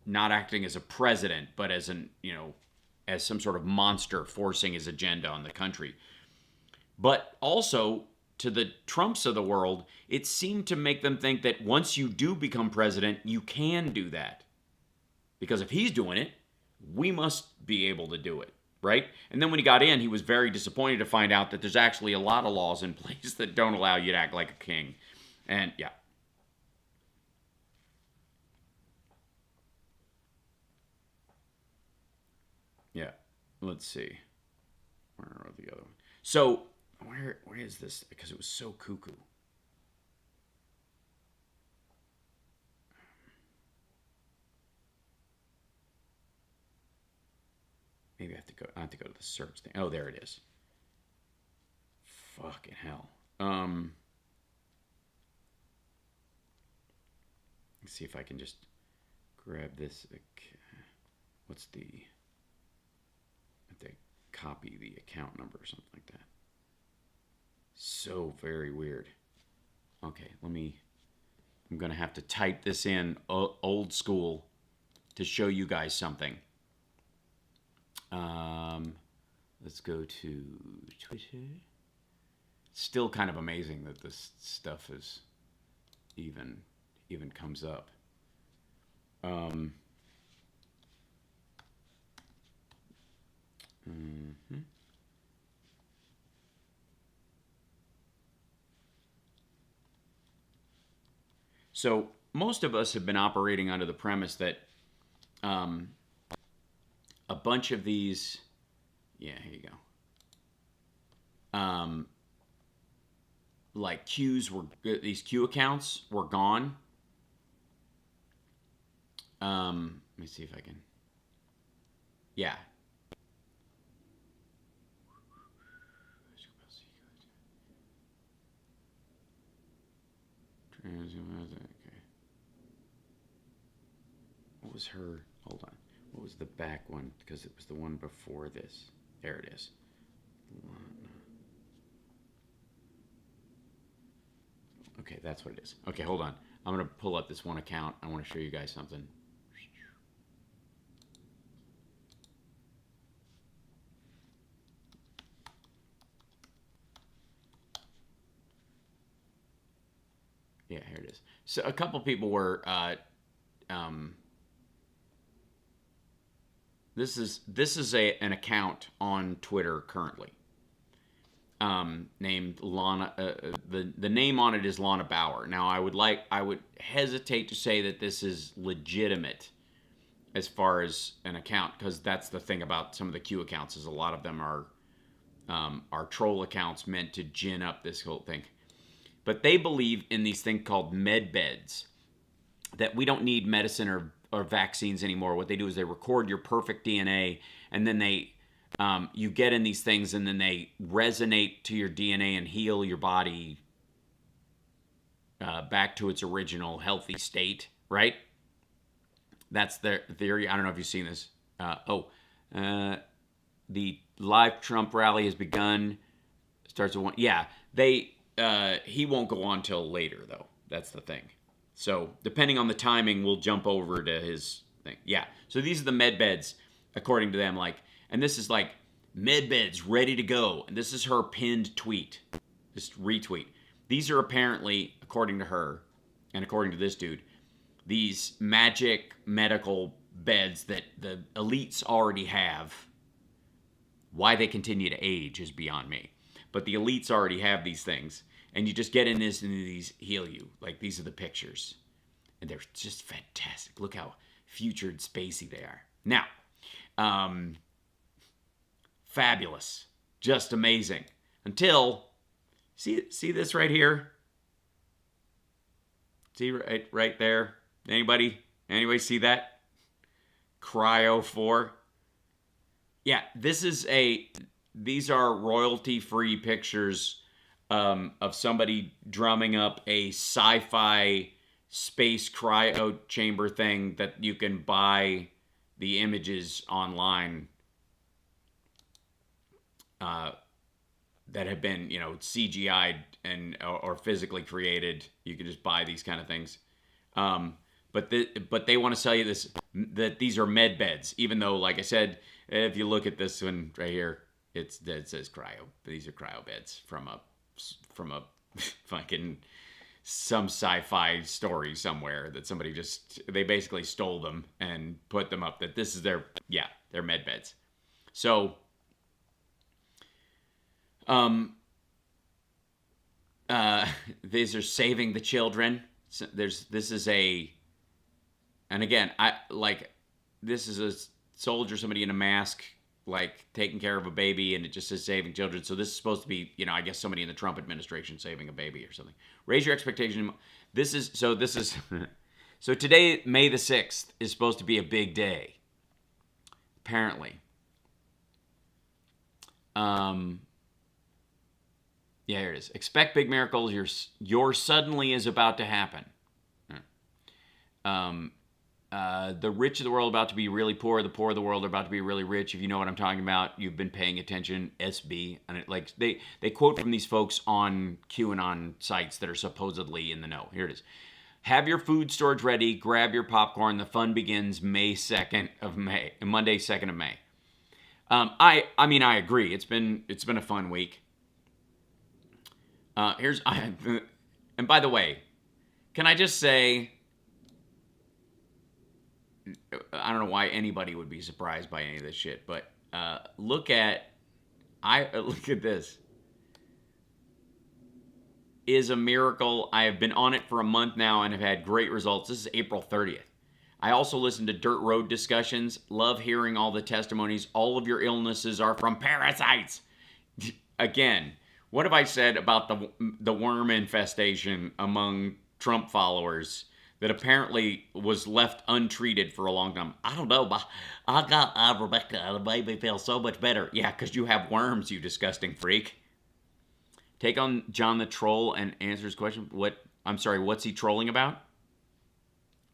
Speaker 10: not acting as a president, but as as some sort of monster forcing his agenda on the country. But also, to the Trumps of the world, it seemed to make them think that once you do become president, you can do that. Because if he's doing it, we must be able to do it, right? And then when he got in, he was very disappointed to find out that there's actually a lot of laws in place that don't allow you to act like a king. And yeah. Yeah, let's see. Where are the other one? So, where is this? Because it was so cuckoo. Maybe I have to go to the search thing. Oh, there it is. Fucking hell. Let's see if I can just grab this. What's the... They copy the account number or something like that. So very weird. Okay, I'm gonna have to type this in old school to show you guys something. Let's go to Twitter. Still kind of amazing that this stuff is even comes up. So most of us have been operating under the premise that a bunch of these, here you go, like these Q accounts were gone. Let me see if I can, yeah. Okay. What was her? Hold on. What was the back one? Because it was the one before this. There it is. Okay, that's what it is. Okay, hold on. I'm going to pull up this one account. I want to show you guys something. Yeah, here it is. So a couple people were, this is an account on Twitter currently, named Lana. The name on it is Lana Bauer. Now I would hesitate to say that this is legitimate as far as an account, because that's the thing about some of the Q accounts is a lot of them are troll accounts meant to gin up this whole thing. But they believe in these things called med beds, that we don't need medicine or vaccines anymore. What they do is they record your perfect DNA, and then you get in these things, and then they resonate to your DNA and heal your body back to its original healthy state, right? That's their theory. I don't know if you've seen this. The live Trump rally has begun. Starts at 1. Yeah, he won't go on till later, though. That's the thing. So, depending on the timing, we'll jump over to his thing. Yeah. So, these are the med beds, according to them. And this is like, med beds ready to go. And this is her pinned tweet. Just retweet. These are apparently, according to her, and according to this dude, these magic medical beds that the elites already have. Why they continue to age is beyond me. But the elites already have these things. And you just get in this and these heal you. Like, these are the pictures. And they're just fantastic. Look how future and spacey they are. Now, fabulous. Just amazing. Until, see this right here? See right there? Anybody see that? Cryo 4. Yeah, these are royalty-free pictures of somebody drumming up a sci-fi space cryo chamber thing that you can buy the images online that have been, CGI'd and or physically created. You can just buy these kind of things. But they want to sell you that these are med beds, even though, like I said, if you look at this one right here, it says cryo. These are cryo beds from a fucking some sci-fi story somewhere that somebody they basically stole them and put them up. That this is they're med beds. So, these are saving the children. So and again, this is a soldier, somebody in a mask, like taking care of a baby, and it just says saving children. So this is supposed to be, I guess somebody in the Trump administration saving a baby or something. Raise your expectation. So today, May the 6th, is supposed to be a big day. Apparently. Yeah, here it is. Expect big miracles. Your suddenly is about to happen. The rich of the world are about to be really poor. The poor of the world are about to be really rich. If you know what I'm talking about, you've been paying attention. SB, and they quote from these folks on QAnon sites that are supposedly in the know. Here it is. Have your food storage ready. Grab your popcorn. The fun begins Monday 2nd of May. I agree. It's been a fun week. And by the way, can I just say, I don't know why anybody would be surprised by any of this shit, but look at this. Is a miracle. I have been on it for a month now and have had great results. This is April 30th. I also listened to Dirt Road discussions. Love hearing all the testimonies. All of your illnesses are from parasites. Again, what have I said about the worm infestation among Trump followers that apparently was left untreated for a long time? I don't know, but I got Rebecca and it made me feel so much better. Yeah, because you have worms, you disgusting freak. Take on John the Troll and answer his question. What's he trolling about?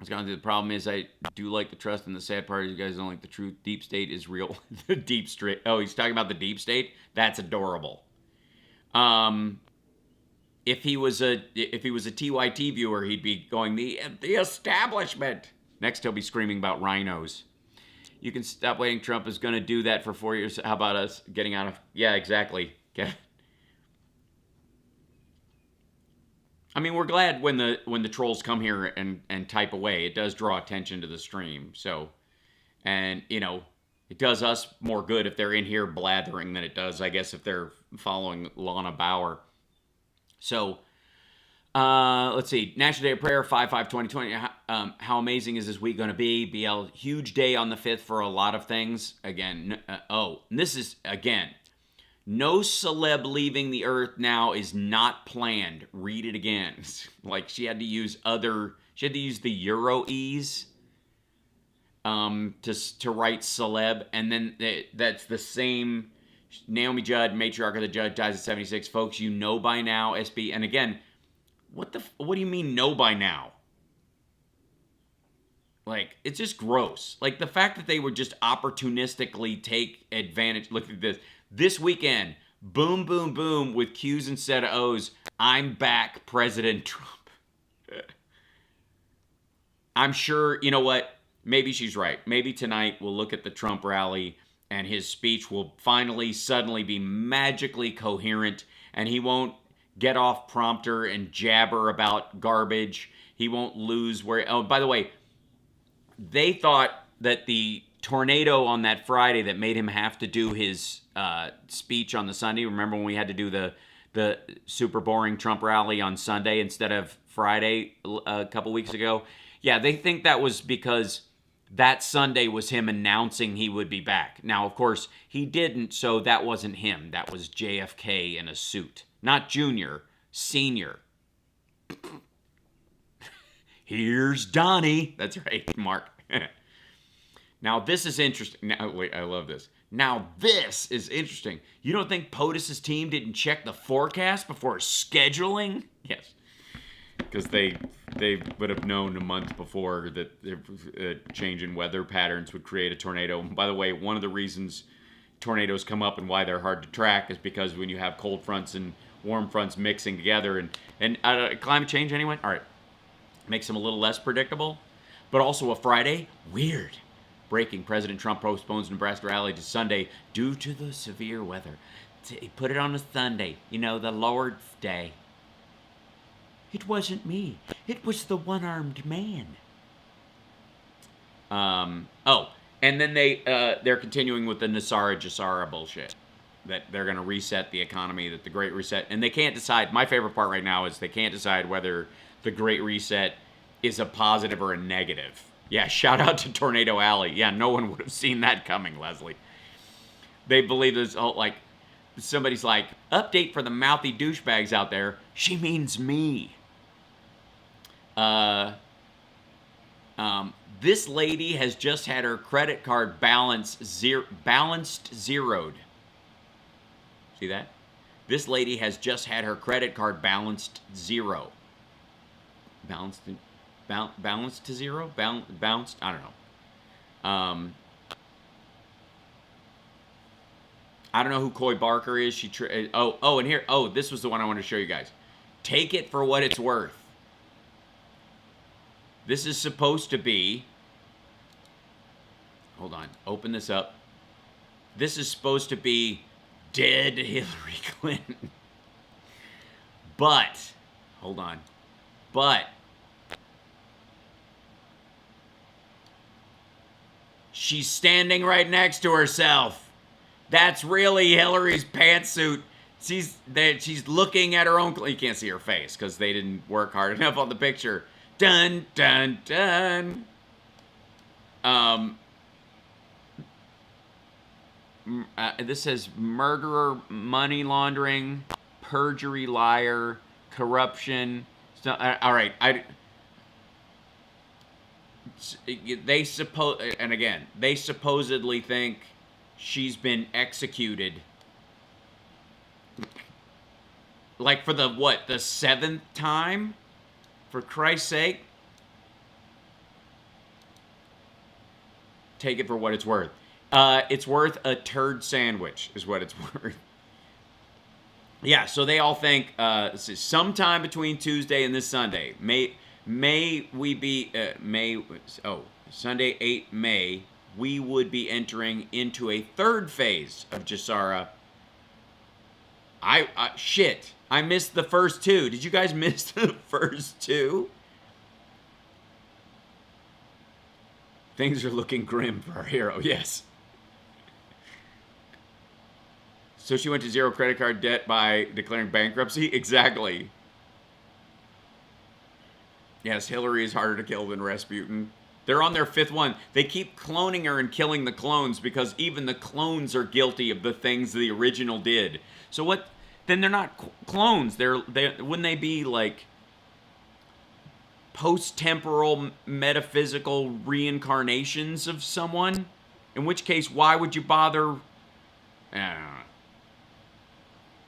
Speaker 10: The problem is I do like the trust, and the sad part is you guys don't like the truth. Deep state is real. The deep state. Oh, he's talking about the deep state? That's adorable. If he was a TYT viewer, he'd be going, the establishment. Next, he'll be screaming about rhinos. You can stop waiting. Trump is going to do that for 4 years. How about us getting out of... Yeah, exactly. I mean, we're glad when the trolls come here and type away. It does draw attention to the stream. So, and, it does us more good if they're in here blathering than it does, I guess, if they're following Lana Bauer. So, let's see. National Day of Prayer, 5/5/2020. How amazing is this week going to be? BL, huge day on the 5th for a lot of things. Again, this is, again, no celeb leaving the earth now is not planned. Read it again. Like, she had to use the Euro-ease to write celeb, and then that's the same. Naomi Judd, matriarch of the Judge, dies at 76. Folks, you know by now, SB. And again, what do you mean know by now? Like, it's just gross. Like, the fact that they would just opportunistically take advantage. Look at this. This weekend, boom, boom, boom, with Q's instead of O's. I'm back, President Trump. I'm sure, you know what? Maybe she's right. Maybe tonight we'll look at the Trump rally and his speech will suddenly be magically coherent, and he won't get off prompter and jabber about garbage. He won't lose where... Oh, by the way, they thought that the tornado on that Friday that made him have to do his speech on the Sunday. Remember when we had to do the super boring Trump rally on Sunday instead of Friday a couple weeks ago? Yeah, they think that was because that Sunday was him announcing he would be back. Now, of course, he didn't, so that wasn't him. That was JFK in a suit. Not Junior, Senior. Here's Donnie. That's right, Mark. Now, this is interesting. Now, wait, I love this. Now, this is interesting. You don't think POTUS's team didn't check the forecast before scheduling? Yes. Because they they would have known a month before that a change in weather patterns would create a tornado. And by the way, one of the reasons tornadoes come up and why they're hard to track is because when you have cold fronts and warm fronts mixing together, and climate change anyway, all right, makes them a little less predictable. But also a Friday, weird. Breaking, President Trump postpones Nebraska rally to Sunday due to the severe weather. He put it on a Sunday, the Lord's Day. It wasn't me. It was the one-armed man. And then they're continuing with the Nasara Jassara bullshit. That they're going to reset the economy, that the Great Reset, and they can't decide. My favorite part right now is they can't decide whether the Great Reset is a positive or a negative. Yeah, shout out to Tornado Alley. Yeah, no one would have seen that coming, Leslie. They believe this whole, like, somebody's like, update for the mouthy douchebags out there. She means me. This lady has just had her credit card balanced zeroed. See that? This lady has just had her credit card balanced zero. Balanced to zero? Bounced? I don't know. I don't know who Coy Barker is. And here. Oh, this was the one I wanted to show you guys. Take it for what it's worth. This is supposed to be... Hold on. Open this up. This is supposed to be dead Hillary Clinton. But... Hold on. But... she's standing right next to herself. That's really Hillary's pantsuit. She's looking at her own... You can't see her face because they didn't work hard enough on the picture. Dun, dun, dun. This says murderer, money laundering, perjury, liar, corruption. So, all right, they supposedly think she's been executed. Like for the 7th time? For Christ's sake. Take it for what it's worth. It's worth a turd sandwich, is what it's worth. Yeah, so they all think sometime between Tuesday and this Sunday. Sunday 8 May, we would be entering into a third phase of Jassara. Shit. I missed the first two. Did you guys miss the first two? Things are looking grim for our hero, yes. So she went to zero credit card debt by declaring bankruptcy? Exactly. Yes, Hillary is harder to kill than Rasputin. They're on their 5th one. They keep cloning her and killing the clones because even the clones are guilty of the things the original did. So what... Then they're not clones. Wouldn't they be like post-temporal metaphysical reincarnations of someone? In which case, why would you bother? I don't know.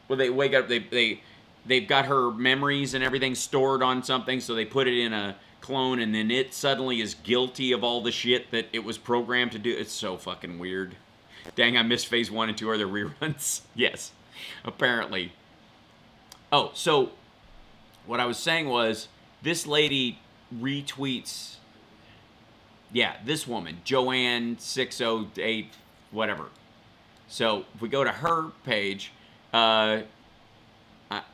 Speaker 10: Well, they wake up. They've got her memories and everything stored on something, so they put it in a clone, and then it suddenly is guilty of all the shit that it was programmed to do. It's so fucking weird. Dang, I missed phase 1 and 2. Are there reruns? Yes. Apparently. Oh, so what I was saying was this lady retweets, yeah, this woman, Joanne 608, whatever. So if we go to her page, I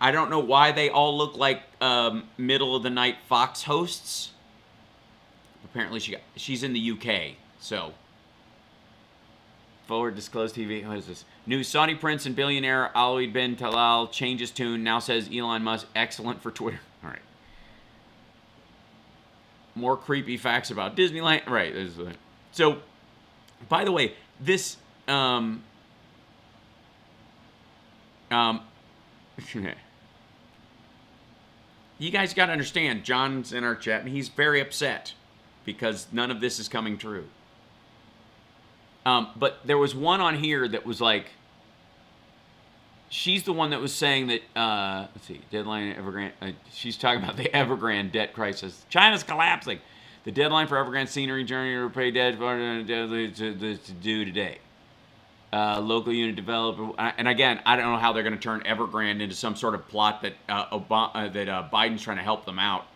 Speaker 10: don't know why they all look like middle of the night Fox hosts. Apparently she's in the UK, so. Forward disclosed TV. What is this? New Saudi prince and billionaire Ali bin Talal changes tune. Now says Elon Musk excellent for Twitter. All right. More creepy facts about Disneyland. Right. So, by the way, this you guys got to understand. John's in our chat, and he's very upset because none of this is coming true. But there was one on here that was like, she's the one that was saying that, let's see, deadline Evergrande. She's talking about the Evergrande debt crisis. China's collapsing. The deadline for Evergrande scenery journey to repay debt to due today. Local unit developer, and again, I don't know how they're going to turn Evergrande into some sort of plot that Biden's trying to help them out.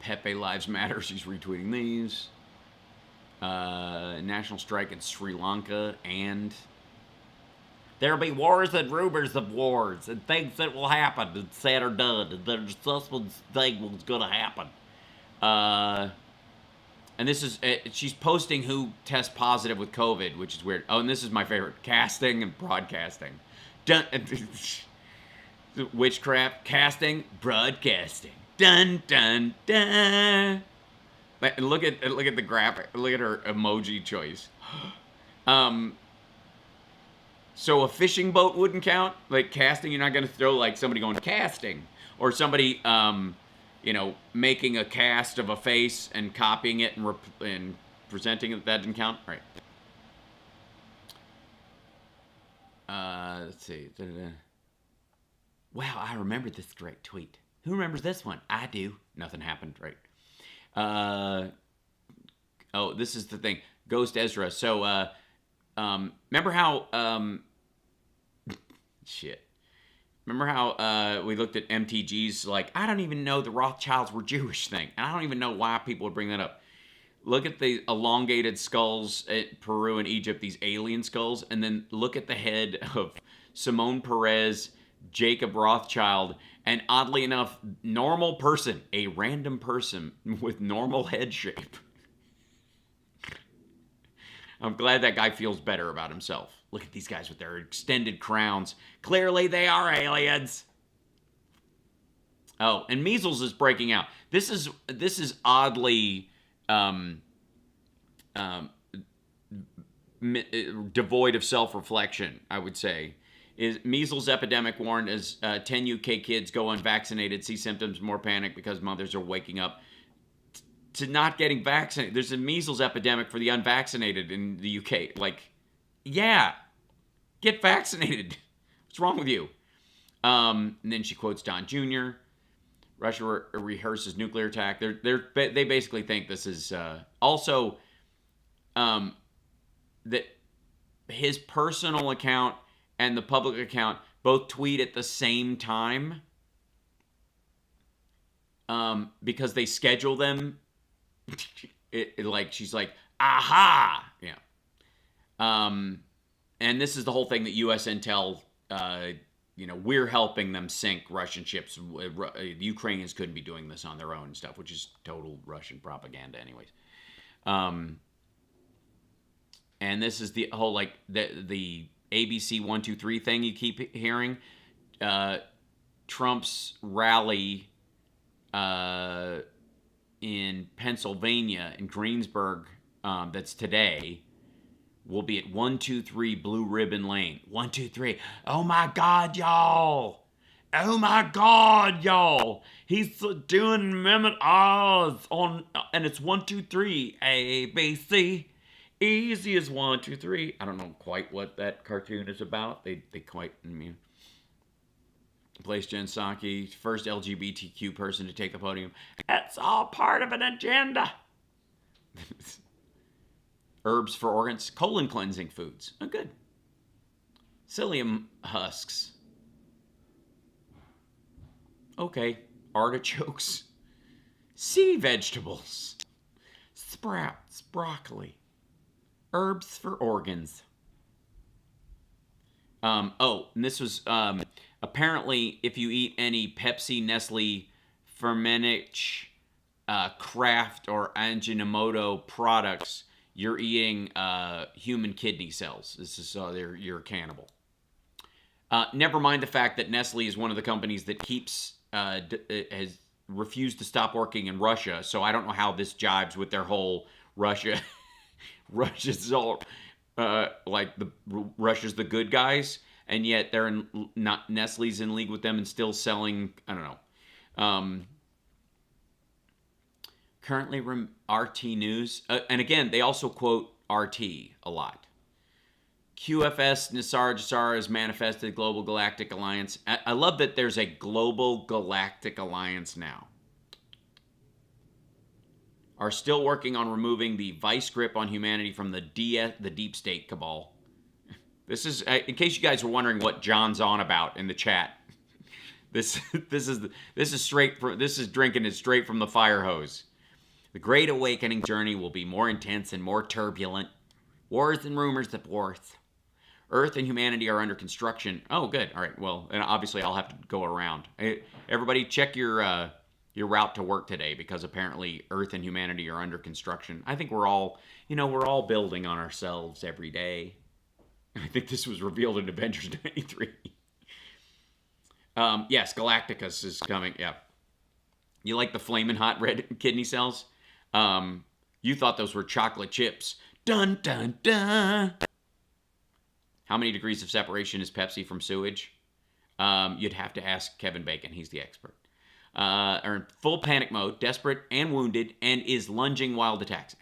Speaker 10: Pepe Lives Matter. She's retweeting these. National strike in Sri Lanka, and there'll be wars and rumors of wars and things that will happen and said or done, and there's just one thing was going to happen. And this is, she's posting who tests positive with COVID, which is weird. Oh, and this is my favorite, casting and broadcasting. Dun, witchcraft, casting, broadcasting. Dun, dun, dun. Look at the graphic. Look at her emoji choice. So a fishing boat wouldn't count? Like casting, you're not going to throw like somebody going casting. Or somebody, making a cast of a face and copying it and presenting it. That didn't count? Right. Let's see. Wow, I remember this great tweet. Who remembers this one? I do. Nothing happened, right? This is the thing. Ghost Ezra. So, remember how, Remember how we looked at MTG's, like, I don't even know the Rothschilds were Jewish thing. And I don't even know why people would bring that up. Look at the elongated skulls at Peru and Egypt, these alien skulls, and then look at the head of Simone Perez, Jacob Rothschild, and oddly enough, normal person, a random person with normal head shape. I'm glad that guy feels better about himself. Look at these guys with their extended crowns. Clearly they are aliens. Oh, and measles is breaking out. This is oddly devoid of self-reflection, I would say. Is measles epidemic warned as 10 UK kids go unvaccinated, see symptoms, more panic because mothers are waking up to not getting vaccinated. There's a measles epidemic for the unvaccinated in the UK. Like, yeah, get vaccinated. What's wrong with you? And then she quotes Don Jr. Russia rehearses nuclear attack. They basically think this is also that his personal account and the public account both tweet at the same time because they schedule them. Like she's like, aha, yeah. And this is the whole thing that U.S. Intel, we're helping them sink Russian ships. The Ukrainians couldn't be doing this on their own and stuff, which is total Russian propaganda, anyways. And this is the whole like the ABC 123 thing you keep hearing. Trump's rally in Pennsylvania, in Greensburg, that's today, will be at 123 Blue Ribbon Lane. 123. Oh my God, y'all. Oh my God, y'all. He's doing Mehmet Oz on, and it's 123 A, B, C. Easy as 123. I don't know quite what that cartoon is about. They quite, Blaise Jensaki, first LGBTQ person to take the podium. It's all part of an agenda. Herbs for organs, colon cleansing foods. Oh, good. Psyllium husks. Okay. Artichokes. Sea vegetables. Sprouts, broccoli. Herbs for organs. And this was apparently if you eat any Pepsi, Nestle, Fermenich, Kraft, or Ajinomoto products, you're eating human kidney cells. This is you're a cannibal. Never mind the fact that Nestle is one of the companies that has refused to stop working in Russia. So I don't know how this jibes with their whole Russia's all Russia's the good guys, and yet they're not Nestle's in league with them and still selling. I don't know. Currently, RT News, and again, they also quote RT a lot. QFS Nisar Jasara has manifested Global Galactic Alliance. I love that there's a Global Galactic Alliance now. Are still working on removing the vice grip on humanity from the deep state cabal. This is, in case you guys were wondering what John's on about in the chat. This is drinking it straight from the fire hose. The Great Awakening journey will be more intense and more turbulent. Wars and rumors of wars. Earth and humanity are under construction. Oh, good. All right. Well, and obviously I'll have to go around. Everybody, check your route to work today, because apparently Earth and humanity are under construction. I think we're all building on ourselves every day. I think this was revealed in Avengers 93. Yes, Galacticus is coming. Yeah. You like the flaming hot red kidney cells? You thought those were chocolate chips. Dun, dun, dun. How many degrees of separation is Pepsi from sewage? You'd have to ask Kevin Bacon. He's the expert. Are in full panic mode, desperate and wounded, and is lunging wild attacks.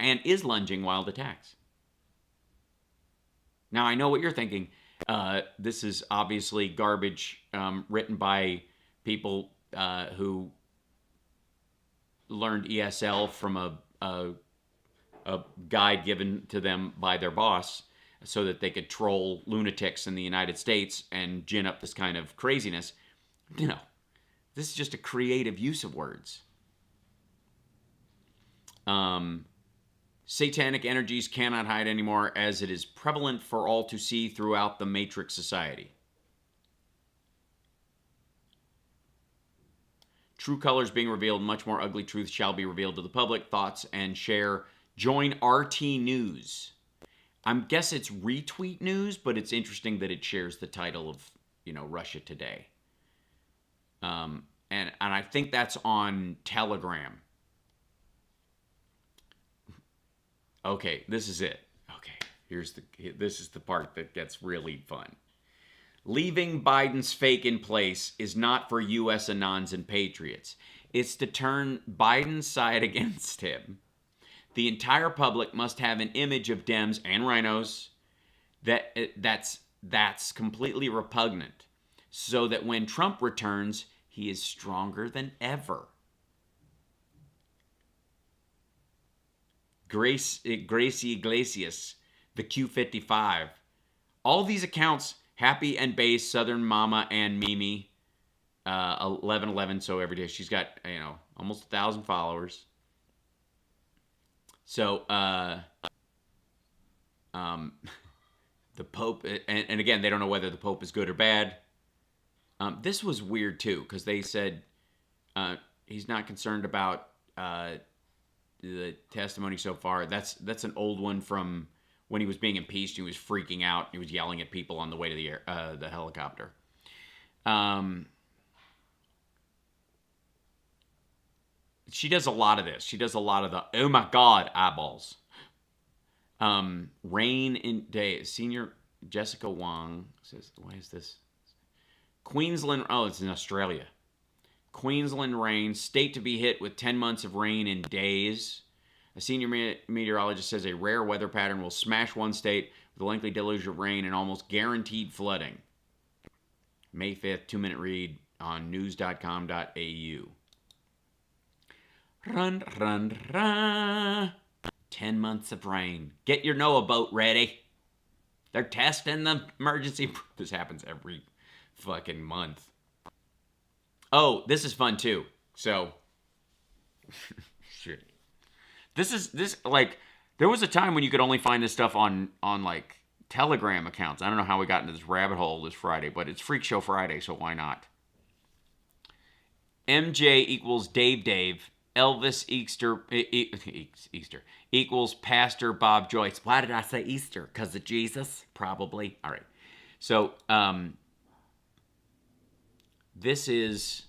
Speaker 10: Now, I know what you're thinking. This is obviously garbage written by people who learned ESL from a guide given to them by their boss so that they could troll lunatics in the United States and gin up this kind of craziness. This is just a creative use of words. Satanic energies cannot hide anymore, as it is prevalent for all to see throughout the Matrix society. True colors being revealed, much more ugly truth shall be revealed to the public. Thoughts and share. Join RT News. I guess it's retweet news, but it's interesting that it shares the title of, Russia Today. And I think that's on Telegram. Okay, this is it. Okay, this is the part that gets really fun. Leaving Biden's fake in place is not for U.S. Anons and patriots. It's to turn Biden's side against him. The entire public must have an image of Dems and rhinos that's completely repugnant, so that when Trump returns, he is stronger than ever. Gracie Iglesias, the Q55. All these accounts, Happy and Base, Southern Mama and Mimi, 1111. So every day she's got almost 1,000 followers. So the Pope, and again, they don't know whether the Pope is good or bad. This was weird too, because they said he's not concerned about the testimony so far. That's an old one from when he was being impeached. He was freaking out. He was yelling at people on the way to the helicopter. She does a lot of this. She does a lot of the, oh my God, eyeballs. Rain in Day. Senior Jessica Wong says, why is this? Queensland, oh, it's in Australia. Queensland rain, state to be hit with 10 months of rain in days. A senior meteorologist says a rare weather pattern will smash one state with a lengthy deluge of rain and almost guaranteed flooding. May 5th, 2-minute read on news.com.au. Run, run, run. 10 months of rain. Get your NOAA boat ready. They're testing the emergency. This happens every fucking month. Oh, this is fun too. So, shit. This like, there was a time when you could only find this stuff on like Telegram accounts. I don't know how we got into this rabbit hole this Friday, but it's Freakshow Friday, so why not? MJ equals Dave. Elvis Easter equals Pastor Bob Joyce. Why did I say Easter? Because of Jesus? Probably. All right. So, this is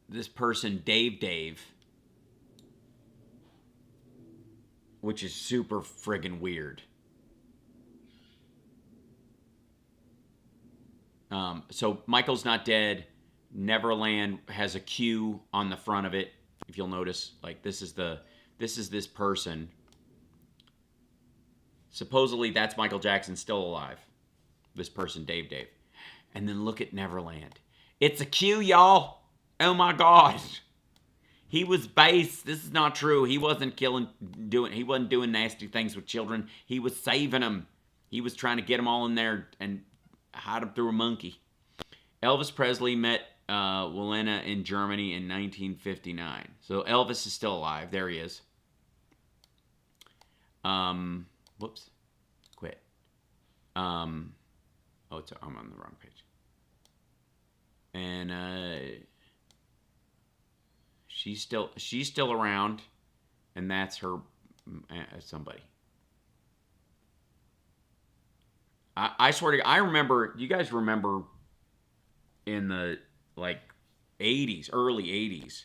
Speaker 10: this person, Dave, which is super friggin' weird. So Michael's not dead. Neverland has a Q on the front of it. If you'll notice, like this is this person. Supposedly that's Michael Jackson still alive. This person, Dave. And then look at Neverland. It's a Q, y'all. Oh my God. He was base. This is not true. He wasn't he wasn't doing nasty things with children. He was saving them. He was trying to get them all in there and hide them through a monkey. Elvis Presley met Wilena in Germany in 1959. So Elvis is still alive. There he is. Whoops. Quit. I'm on the wrong page. And she's still around, and that's her somebody. I swear to God, I remember, you guys remember in the like 80s, early 80s.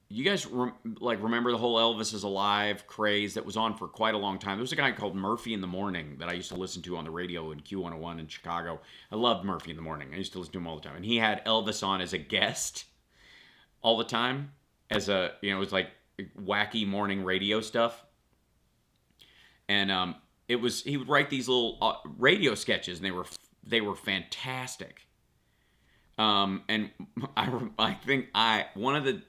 Speaker 10: You guys remember the whole Elvis is Alive craze that was on for quite a long time. There was a guy called Murphy in the Morning that I used to listen to on the radio in Q101 in Chicago. I loved Murphy in the Morning. I used to listen to him all the time. And he had Elvis on as a guest all the time. As a, it was like wacky morning radio stuff. And he would write these little radio sketches, and they were fantastic. And I think one of the,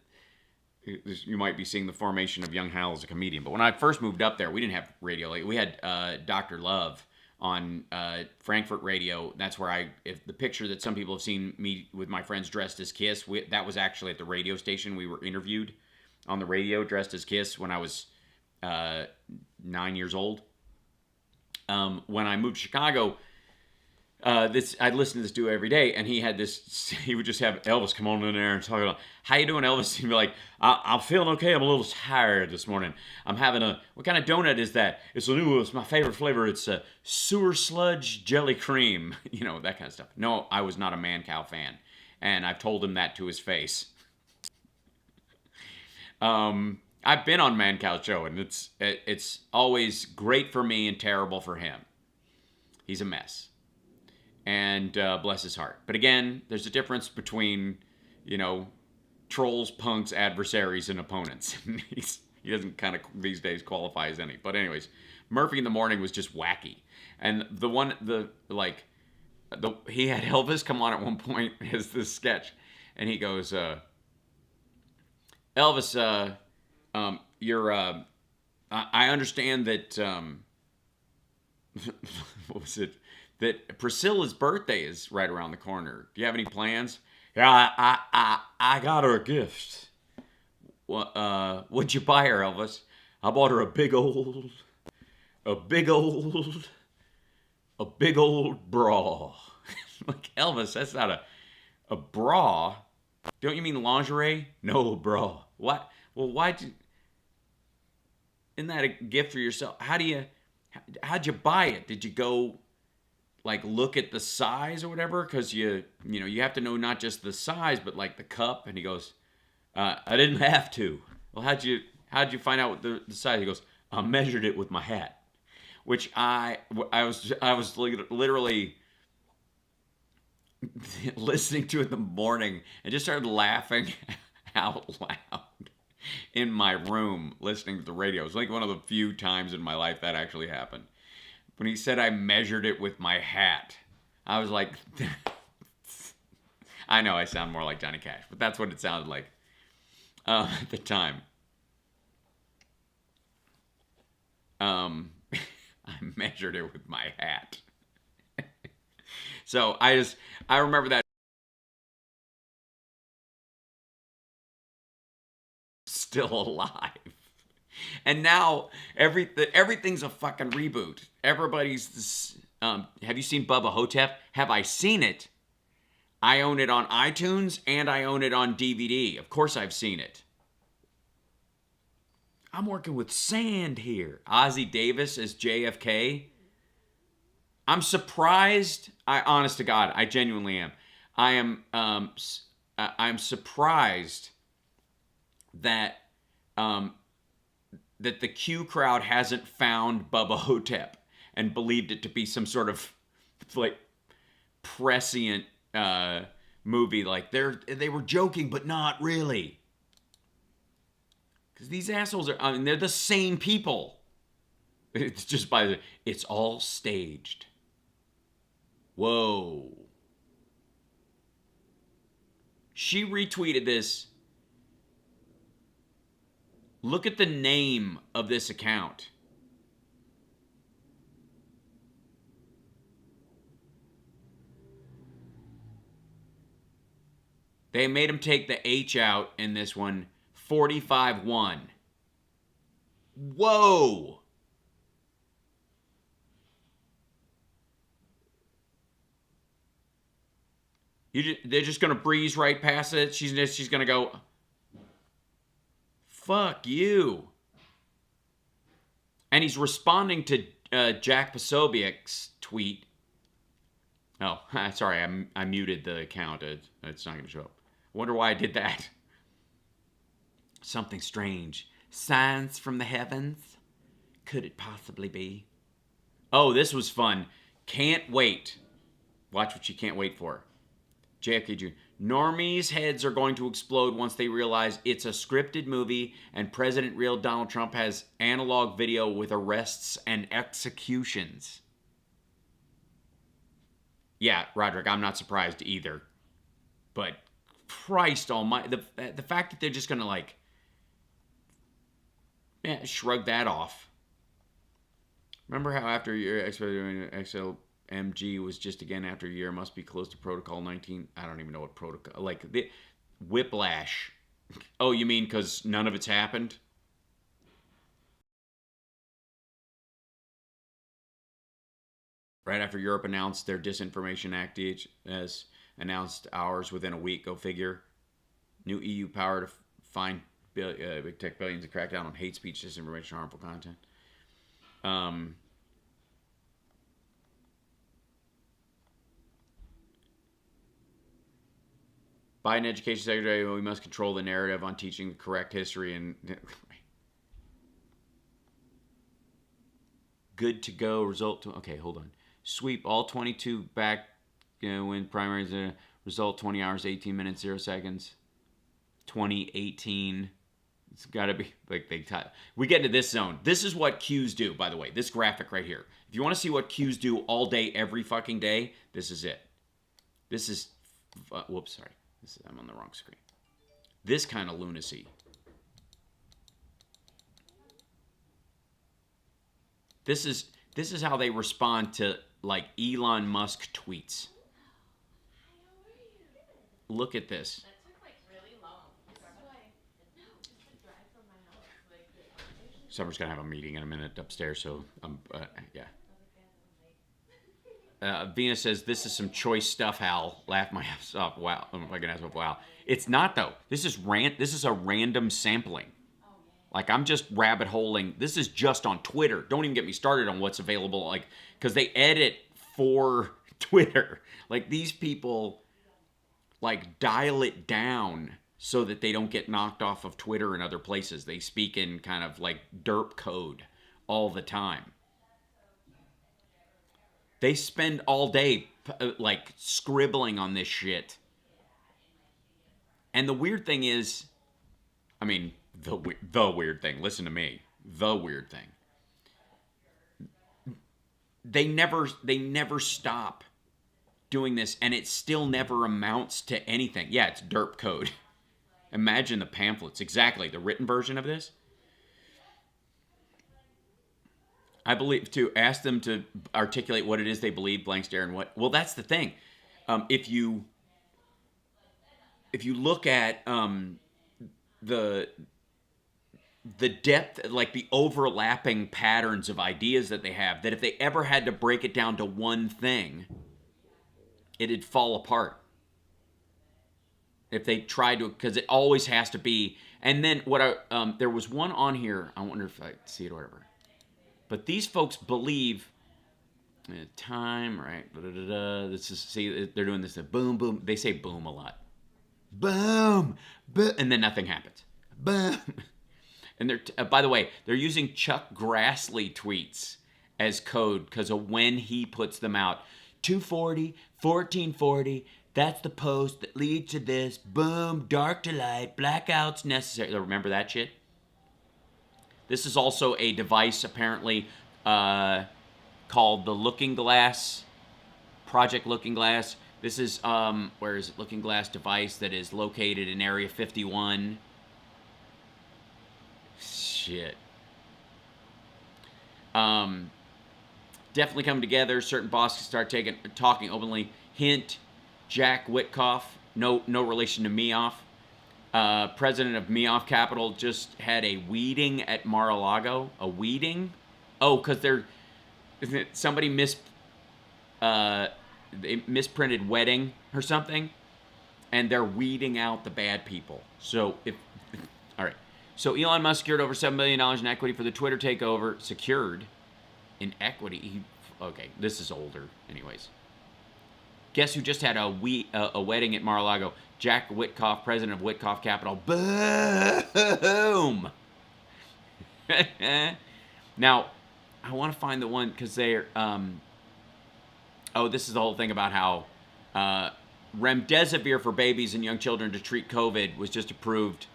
Speaker 10: you might be seeing the formation of young HAL as a comedian, but when I first moved up there, we didn't have radio. We had Dr. Love on Frankfurt Radio. That's where if the picture that some people have seen me with my friends dressed as Kiss, that was actually at the radio station. We were interviewed on the radio dressed as Kiss when I was 9 years old. When I moved to Chicago, I'd listen to this dude every day, and he would just have Elvis come on in there and talk about, how you doing, Elvis? He'd be like, I'm feeling okay. I'm a little tired this morning. I'm having what kind of donut is that? It's my favorite flavor. It's a sewer sludge jelly cream. That kind of stuff. No, I was not a Man Cow fan, and I've told him that to his face. I've been on Man Cow's show, and it's always great for me and terrible for him. He's a mess. And bless his heart. But again, there's a difference between, trolls, punks, adversaries, and opponents. He doesn't kind of these days qualify as any. But anyways, Murphy in the Morning was just wacky. And he had Elvis come on at one point as this sketch. And he goes, Elvis, I understand that, what was it? That Priscilla's birthday is right around the corner. Do you have any plans? Yeah, I got her a gift. What'd you buy her, Elvis? I bought her a big old bra. Like, Elvis, that's not a bra. Don't you mean lingerie? No, bra. What? Well, isn't that a gift for yourself? How'd you buy it? Did you go look at the size or whatever? Because you have to know not just the size, but the cup. And he goes, I didn't have to. Well, how'd you find out the size? He goes, I measured it with my hat. Which I was literally listening to it in the morning and just started laughing out loud in my room listening to the radio. It was one of the few times in my life that actually happened. When he said I measured it with my hat, I was like, I know I sound more like Johnny Cash, but that's what it sounded like at the time. I measured it with my hat. So I remember that. Still alive. And now everything's a fucking reboot. Everybody's have you seen Bubba Hotep? Have I seen it? I own it on iTunes and I own it on DVD. Of course I've seen it. I'm working with sand here. Ozzie Davis as JFK. I'm surprised. Honest to God, I genuinely am. I'm surprised that that the Q crowd hasn't found Bubba Hotep and believed it to be some sort of prescient movie. They were joking, but not really. Because these assholes they're the same people. It's just by the, it's all staged. Whoa. She retweeted this. Look at the name of this account. They made him take the H out in this one. 45-1. Whoa. They're just going to breeze right past it. She's going to go, fuck you. And he's responding to Jack Posobiec's tweet. Oh, sorry, I muted the account. It's not going to show up. I wonder why I did that. Something strange. Signs from the heavens? Could it possibly be? Oh, this was fun. Can't wait. Watch what you can't wait for. JFK Jr. Normies' heads are going to explode once they realize it's a scripted movie and President real Donald Trump has analog video with arrests and executions. Yeah, Roderick, I'm not surprised either. But Christ almighty, the fact that they're just going to like shrug that off. Remember how after a year, XLMG was just again after a year, must be close to Protocol 19? I don't even know what protocol, like the whiplash. Oh, you mean because none of it's happened? Right after Europe announced their Disinformation Act, DHS announced ours within a week. Go figure. New EU power to fine big tech billions to crack down on hate speech, disinformation, harmful content. Biden Education Secretary, we must control the narrative on teaching the correct history and good to go result. Okay, hold on. Sweep all 22 back win primaries. Result 20 hours, 18 minutes, 0 seconds. 2018. It's got to be like we get into this zone. This is what Qs do, by the way. This graphic right here. If you want to see what Qs do all day, every fucking day, this is it. This is, whoops, sorry. I'm on the wrong screen. This kind of lunacy. This is how they respond to like Elon Musk tweets. Look at this. Summer's gonna have a meeting in a minute upstairs, so yeah. Venus says, this is some choice stuff, Hal. Laugh my ass off. Wow. I'm fucking ass off. Wow. It's not, though. This is a random sampling. Like, I'm just rabbit holing. This is just on Twitter. Don't even get me started on what's available. Like, because they edit for Twitter. Like, these people, like, dial it down so that they don't get knocked off of Twitter and other places. They speak in kind of, like, derp code all the time. They spend all day, like, scribbling on this shit. And the weird thing is, I mean, the weird thing, listen to me, the weird thing. They never stop doing this, and it still never amounts to anything. Yeah, it's derp code. Imagine the pamphlets, exactly, the written version of this. I believe to ask them to articulate what it is they believe, blank stare, and what. Well, that's the thing. If you look at the depth, like the overlapping patterns of ideas that they have, that if they ever had to break it down to one thing, it'd fall apart. If they tried to, because it always has to be. And then there was one on here. I wonder if I see it or whatever. But these folks believe time, right? This is, see, they're doing this. Boom, boom. They say boom a lot. Boom, boom, and then nothing happens. Boom. And they're, by the way, they're using Chuck Grassley tweets as code because of when he puts them out. 240, 1440. That's the post that leads to this. Boom, dark to light, blackouts necessary. Remember that shit? This is also a device, apparently, called the Looking Glass, Project Looking Glass. This is, where is it? Looking Glass device that is located in Area 51. Shit. Definitely come together. Certain bosses start talking openly. Hint, Jack Witkoff, no relation to Meoff. President of Meoff Capital just had a weeding at Mar-a-Lago. A weeding? Oh, because somebody they misprinted wedding or something, and they're weeding out the bad people. So all right. So Elon Musk secured over $7 billion in equity for the Twitter takeover. Secured in equity. Okay, this is older. Anyways. Guess who just had a wedding at Mar-a-Lago? Jack Witkoff, president of Witkoff Capital. Boom! Now, I want to find the one, because they're... this is the whole thing about how remdesivir for babies and young children to treat COVID was just approved,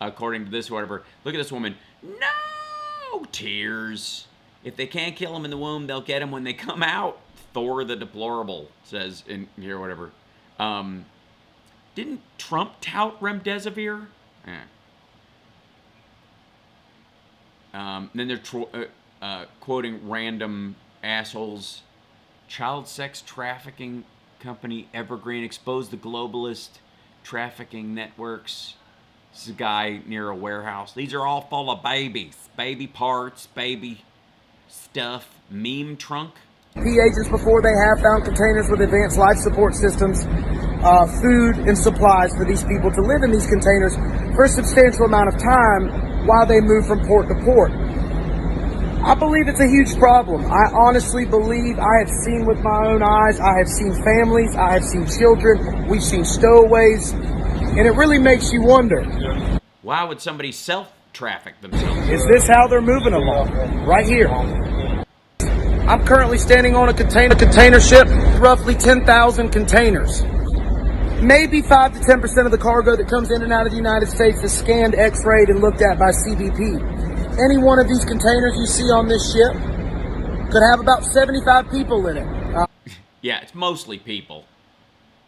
Speaker 10: according to this, whatever. Look at this woman. No! Tears. If they can't kill them in the womb, they'll get them when they come out. Thor the Deplorable says in here, whatever. Didn't Trump tout remdesivir? Then they're quoting random assholes. Child sex trafficking company Evergreen exposed the globalist trafficking networks. This is a guy near a warehouse. These are all full of babies. Baby parts, baby stuff. Meme trunk.
Speaker 11: Agents before they have found containers with advanced life support systems, food and supplies for these people to live in these containers for a substantial amount of time while they move from port to port. I believe it's a huge problem. I honestly believe, I have seen with my own eyes, I have seen families, I have seen children, we've seen stowaways, and it really makes you wonder.
Speaker 10: Why would somebody self-traffic themselves?
Speaker 11: Is this how they're moving along? Right here. I'm currently standing on a container ship, roughly 10,000 containers. Maybe 5 to 10% of the cargo that comes in and out of the United States is scanned, x-rayed, and looked at by CBP. Any one of these containers you see on this ship could have about 75 people in it.
Speaker 10: Yeah, it's mostly people.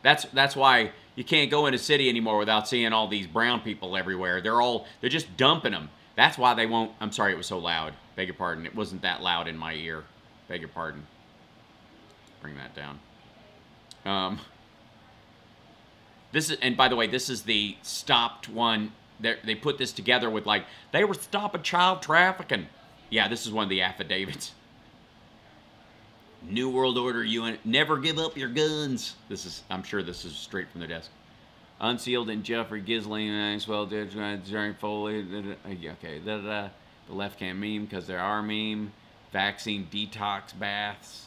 Speaker 10: That's why you can't go in a city anymore without seeing all these brown people everywhere. They're just dumping them. That's why they won't. I'm sorry it was so loud. Beg your pardon. It wasn't that loud in my ear. Beg your pardon. Bring that down. This is, and by the way, this is the stopped one. They put this together with, like, they were stopping child trafficking. Yeah, this is one of the affidavits. New World Order UN. Never give up your guns. This is, I'm sure this is straight from their desk. Unsealed and Jeffrey Gisling, Maxwell, during Foley. Okay, the left can't meme because there are meme. Vaccine detox baths.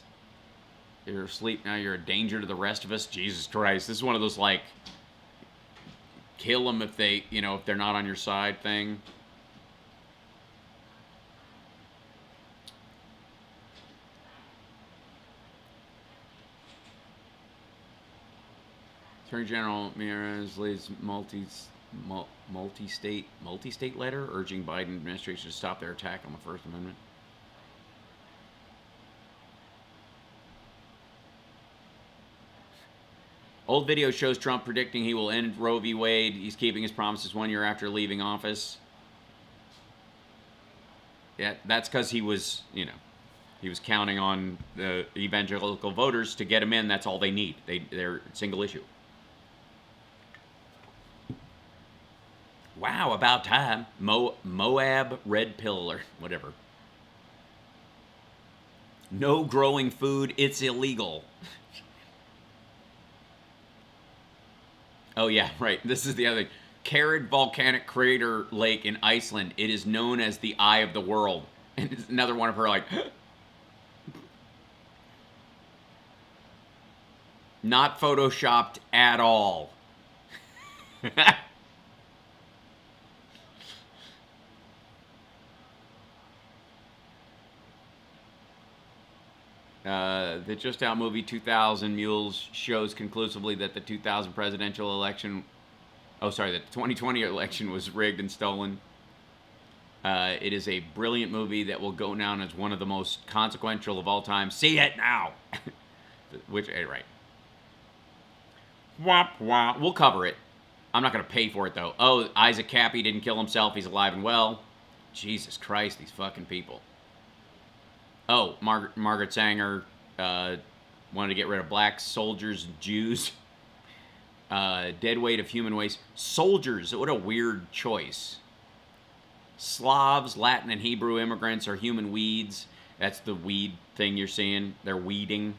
Speaker 10: You're asleep now, you're a danger to the rest of us. Jesus Christ, this is one of those, like, kill them if they, if they're not on your side thing. Attorney General Mears leads multi-state letter urging Biden administration to stop their attack on the First Amendment. Old video shows Trump predicting he will end Roe v. Wade. He's keeping his promises 1 year after leaving office. Yeah, that's because he was, he was counting on the evangelical voters to get him in. That's all they need. They're single issue. Wow, about time. Moab red pill or whatever. No growing food. It's illegal. Oh, yeah, right. This is the other thing. Carrot volcanic crater lake in Iceland. It is known as the Eye of the World. And it's another one of her, like... Not photoshopped at all. The just out movie 2000 Mules shows conclusively that the 2000 presidential election, the 2020 election was rigged and stolen. It is a brilliant movie that will go down as one of the most consequential of all time. See it now! Which, right. Womp womp. We'll cover it. I'm not going to pay for it, though. Oh, Isaac Cappy didn't kill himself. He's alive and well. Jesus Christ, these fucking people. Oh, Margaret Sanger wanted to get rid of black soldiers and Jews. Dead weight of human waste. Soldiers, what a weird choice. Slavs, Latin, and Hebrew immigrants are human weeds. That's the weed thing you're seeing. They're weeding.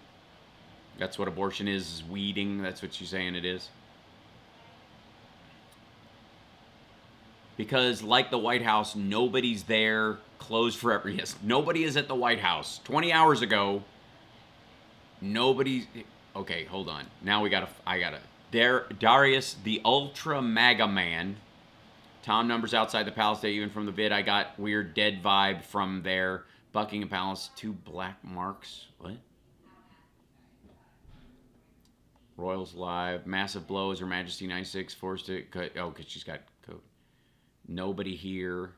Speaker 10: That's what abortion is weeding. That's what you're saying it is. Because, like the White House, nobody's there, closed forever. Yes, nobody is at the White House. 20 hours ago, nobody... Okay, hold on. Now I gotta... Darius, the Ultra MAGA Man. Tom numbers outside the palace day. Even from the vid, I got weird dead vibe from there. Buckingham Palace, 2 black marks. What? Royals live. Massive blows. Her Majesty 96 forced to cut. Oh, because she's got code. Nobody here.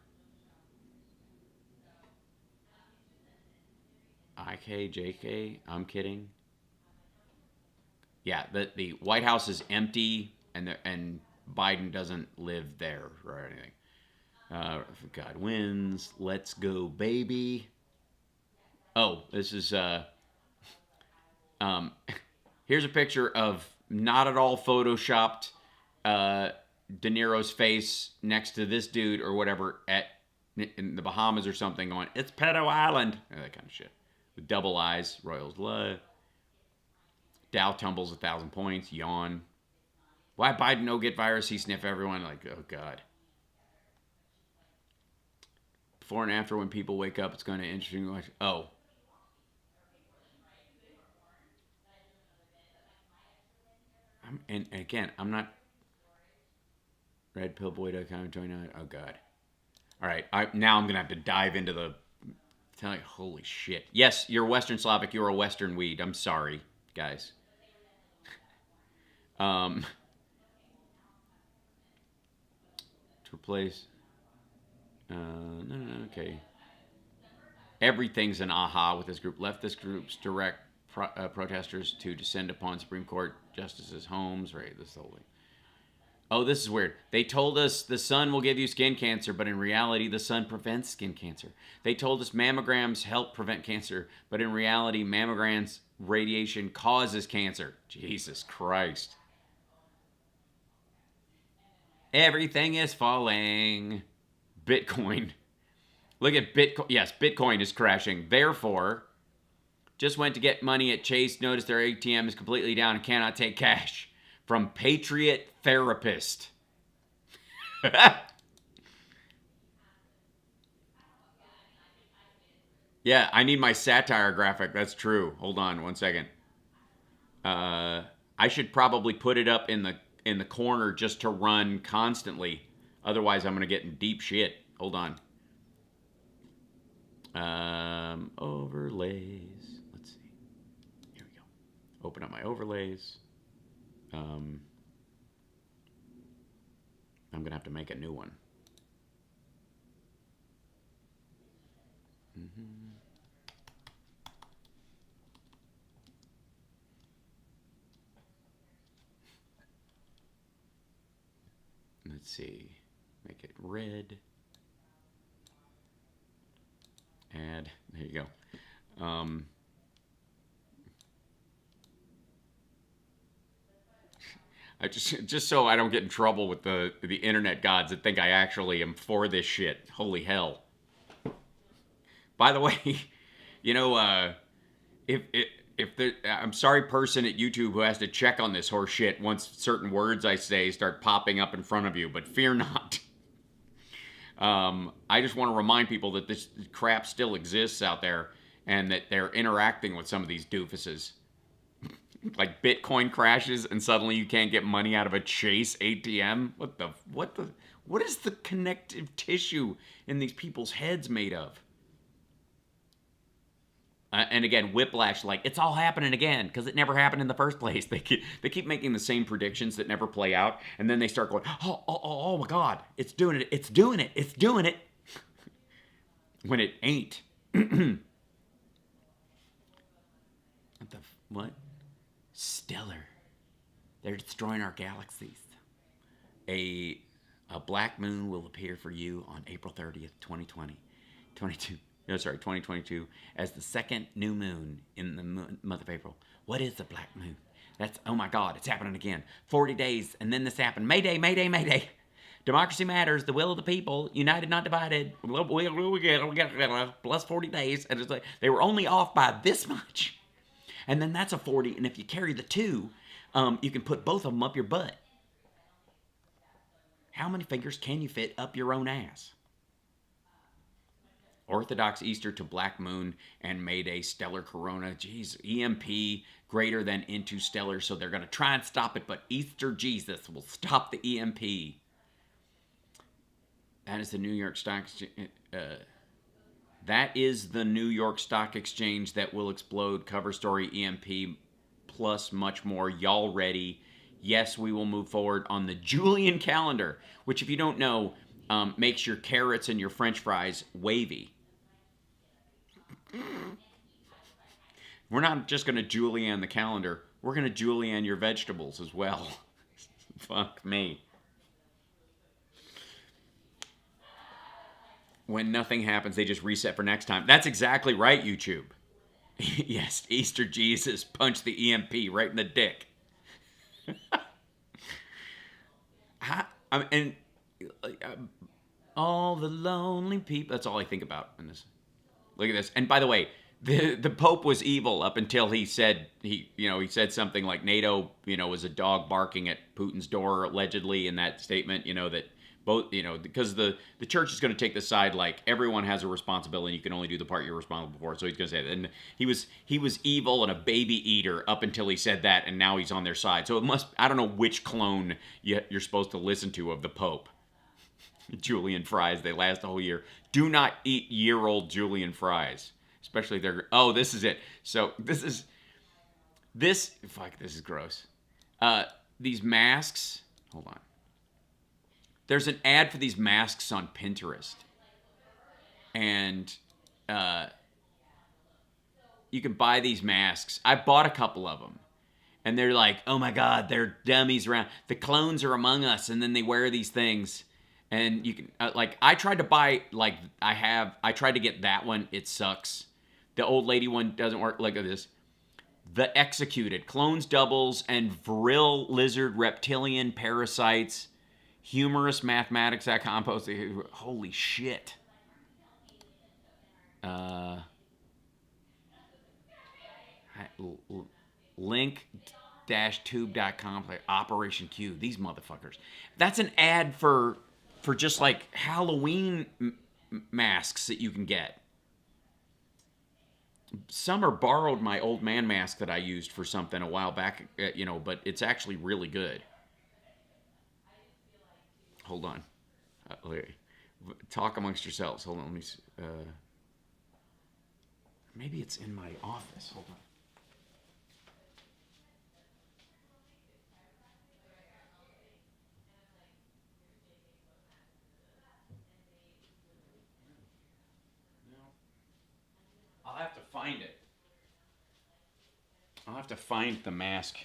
Speaker 10: IK, JK. I'm kidding. Yeah, the White House is empty, and Biden doesn't live there or anything. God wins. Let's go, baby. Oh, this is here's a picture of not at all photoshopped De Niro's face next to this dude or whatever in the Bahamas or something going, it's Pedo Island. That kind of shit. With double eyes, Royals love. Dow tumbles 1,000 points, yawn. Why Biden no get virus? He sniff everyone. Like, oh, God. Before and after, when people wake up, it's going to be interesting. Oh. And again, I'm not... Redpillboy.com, join out. Oh, God. All right. Now I'm going to have to dive into the... Holy shit. Yes, you're Western Slavic. You're a Western weed. I'm sorry, guys. To replace... No, okay. Everything's an aha with this group. Leftist groups direct protesters to descend upon Supreme Court justices' homes. Right, this whole thing. Oh, this is weird. They told us the sun will give you skin cancer, but in reality, the sun prevents skin cancer. They told us mammograms help prevent cancer, but in reality, mammograms radiation causes cancer. Jesus Christ. Everything is falling. Bitcoin. Look at Bitcoin. Yes, Bitcoin is crashing. Therefore, just went to get money at Chase. Noticed their ATM is completely down and cannot take cash. From Patriot Therapist. Yeah, I need my satire graphic. That's true. Hold on one second. I should probably put it up in the corner just to run constantly. Otherwise, I'm going to get in deep shit. Hold on. Overlays. Let's see. Here we go. Open up my overlays. I'm going to have to make a new one. Let's see. Make it red. Add. There you go. I just so I don't get in trouble with the internet gods that think I actually am for this shit. Holy hell. By the way, you know, I'm sorry, person at YouTube who has to check on this horse shit once certain words I say start popping up in front of you, but fear not. I just want to remind people that this crap still exists out there and that they're interacting with some of these doofuses. Like Bitcoin crashes and suddenly you can't get money out of a Chase ATM. What is the connective tissue in these people's heads made of? And again, whiplash, like, it's all happening again because it never happened in the first place. They keep making the same predictions that never play out, and then they start going, oh my God, it's doing it, it's doing it, it's doing it. when it ain't. What? Stellar. They're destroying our galaxies. A black moon will appear for you on April 30th, 2022, as the second new moon in the month of April. What is a black moon? That's, oh my God, it's happening again. 40 days, and then this happened. Mayday, mayday, mayday. Democracy matters, the will of the people, united, not divided. We get plus 40 days. And it's like, they were only off by this much. And then that's a 40, and if you carry the 2, you can put both of them up your butt. How many fingers can you fit up your own ass? Orthodox Easter to Black Moon and Mayday stellar corona. Jeez, EMP greater than into stellar, so they're going to try and stop it, but Easter Jesus will stop the EMP. That is the New York Stock Exchange. That is the New York Stock Exchange that will explode. Cover story EMP plus much more. Y'all ready? Yes, we will move forward on the Julian calendar, which, if you don't know, makes your carrots and your French fries wavy. We're not just going to Julian the calendar. We're going to Julian your vegetables as well. Fuck me. When nothing happens, they just reset for next time. That's exactly right, YouTube. Yes, Easter Jesus punched the EMP right in the dick. All the lonely people. That's all I think about in this. Look at this. And by the way, the Pope was evil up until he said he said something like NATO, was a dog barking at Putin's door allegedly in that statement. That both, because the church is going to take the side like everyone has a responsibility. You can only do the part you're responsible for. So he's going to say that. And he was evil and a baby eater up until he said that, and now he's on their side. So I don't know which clone you're supposed to listen to of the Pope. Julian fries, they last a whole year. Do not eat year-old Julian fries, especially if they're. Oh, this is it. So this is gross. These masks. Hold on. There's an ad for these masks on Pinterest. And you can buy these masks. I bought a couple of them. And they're like, oh my God, they're dummies around. The clones are among us. And then they wear these things. And you can, I tried to buy, I tried to get that one. It sucks. The old lady one doesn't work. Look at this. The Executed. Clones, doubles, and vril lizard reptilian parasites. Humorous mathematics at compost. Holy shit. Link-tube.com. Operation Q. These motherfuckers. That's an ad for just like Halloween masks that you can get. Summer borrowed my old man mask that I used for something a while back, but it's actually really good. Hold on. Talk amongst yourselves. Hold on. Let me see. Maybe it's in my office. Hold on. I'll have to find it. I'll have to find the mask.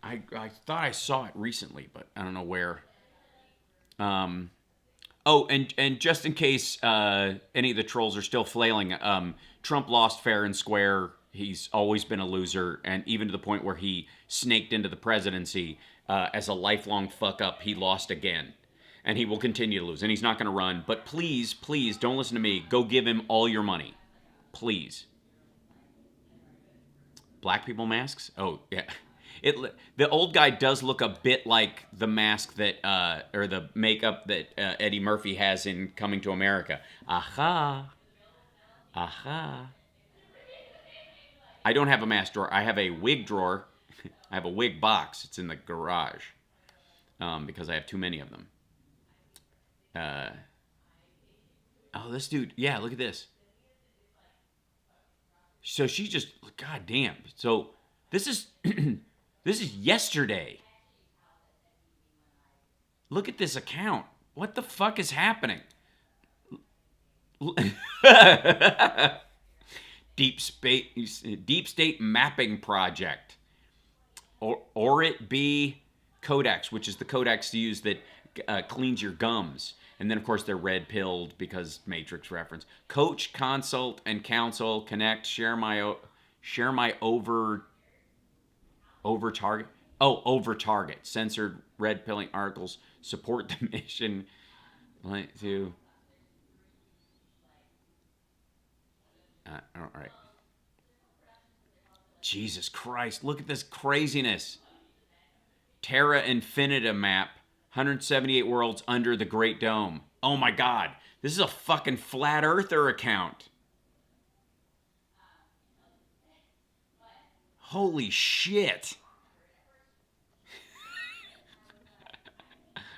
Speaker 10: I thought I saw it recently, but I don't know where. Oh, and just in case any of the trolls are still flailing, Trump lost fair and square. He's always been a loser, and even to the point where he snaked into the presidency as a lifelong fuck-up, he lost again. And he will continue to lose, and he's not going to run. But please, please, don't listen to me. Go give him all your money. Please. Black people masks? Oh, yeah. The old guy does look a bit like the mask that, or the makeup that Eddie Murphy has in Coming to America. Aha. Aha. I don't have a mask drawer. I have a wig drawer. I have a wig box. It's in the garage because I have too many of them. Oh, this dude. Yeah, look at this. So she just, god damn. So this is, this is yesterday. Look at this account. What the fuck is happening? Deep State Mapping Project. Or it be Codex, which is the codex to use that cleans your gums. And then, of course, they're red-pilled because Matrix reference. Coach, consult, and counsel, connect, share my over target. Oh, over target. Censored red-pilling articles. Support the mission. Like to. All right. Jesus Christ, look at this craziness. Terra Infinita map. 178 worlds under the Great Dome. Oh my God. This is a fucking flat earther account. Holy shit.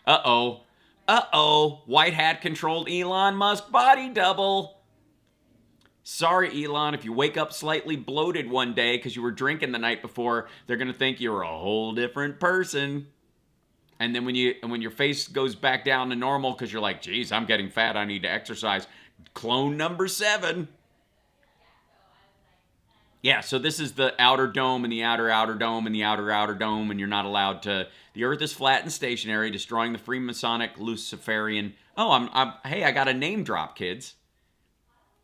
Speaker 10: Uh-oh. Uh-oh. White hat controlled Elon Musk body double. Sorry, Elon, if you wake up slightly bloated one day because you were drinking the night before, they're going to think you're a whole different person. And then when your face goes back down to normal because you're like, geez, I'm getting fat, I need to exercise. Clone number 7. Yeah, so this is the outer dome and the outer dome and the outer dome, and you're not allowed to. The Earth is flat and stationary, destroying the Freemasonic Luciferian. Oh, hey, I got a name drop, kids.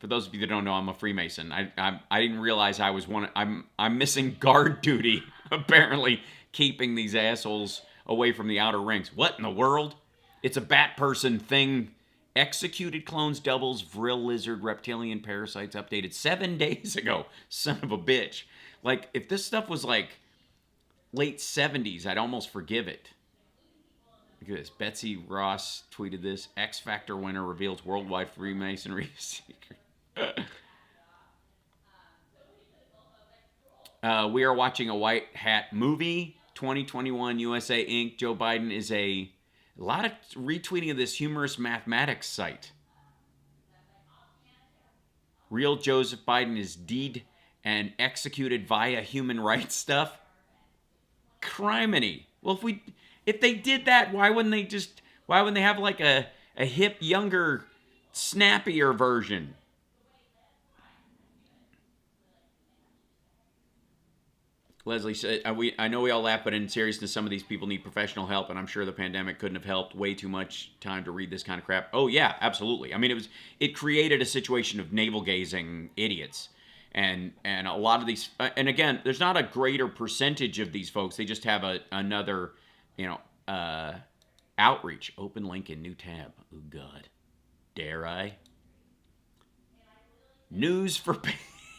Speaker 10: For those of you that don't know, I'm a Freemason. I didn't realize I was one. I'm missing guard duty, apparently, keeping these assholes away from the outer rings. What in the world? It's a bat person thing. Executed clones, doubles, vril lizard, reptilian parasites updated 7 days ago. Son of a bitch. Like, if this stuff was like late 70s, I'd almost forgive it. Look at this. Betsy Ross tweeted this. X Factor winner reveals worldwide Freemasonry secret. We are watching a white hat movie. 2021 USA Inc. Joe Biden is a lot of retweeting of this humorous mathematics site. Real Joseph Biden is deed and executed via human rights stuff. Criminy. Well, if they did that, why wouldn't they have like a hip, younger, snappier version? Leslie said, I know we all laugh, but in seriousness, some of these people need professional help, and I'm sure the pandemic couldn't have helped. Way too much time to read this kind of crap. Oh, yeah, absolutely. I mean, it created a situation of navel-gazing idiots. And a lot of these, and again, there's not a greater percentage of these folks. They just have another, outreach. Open link in new tab. Oh, God. Dare I? News for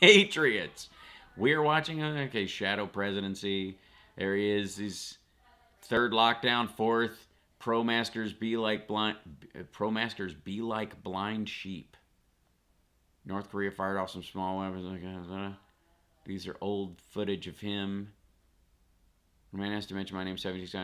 Speaker 10: Patriots. We're watching, okay, shadow presidency. There he is. He's third lockdown, fourth. Pro-maskers be like blind sheep. North Korea fired off some small weapons. These are old footage of him. Man has to mention my name 76 times.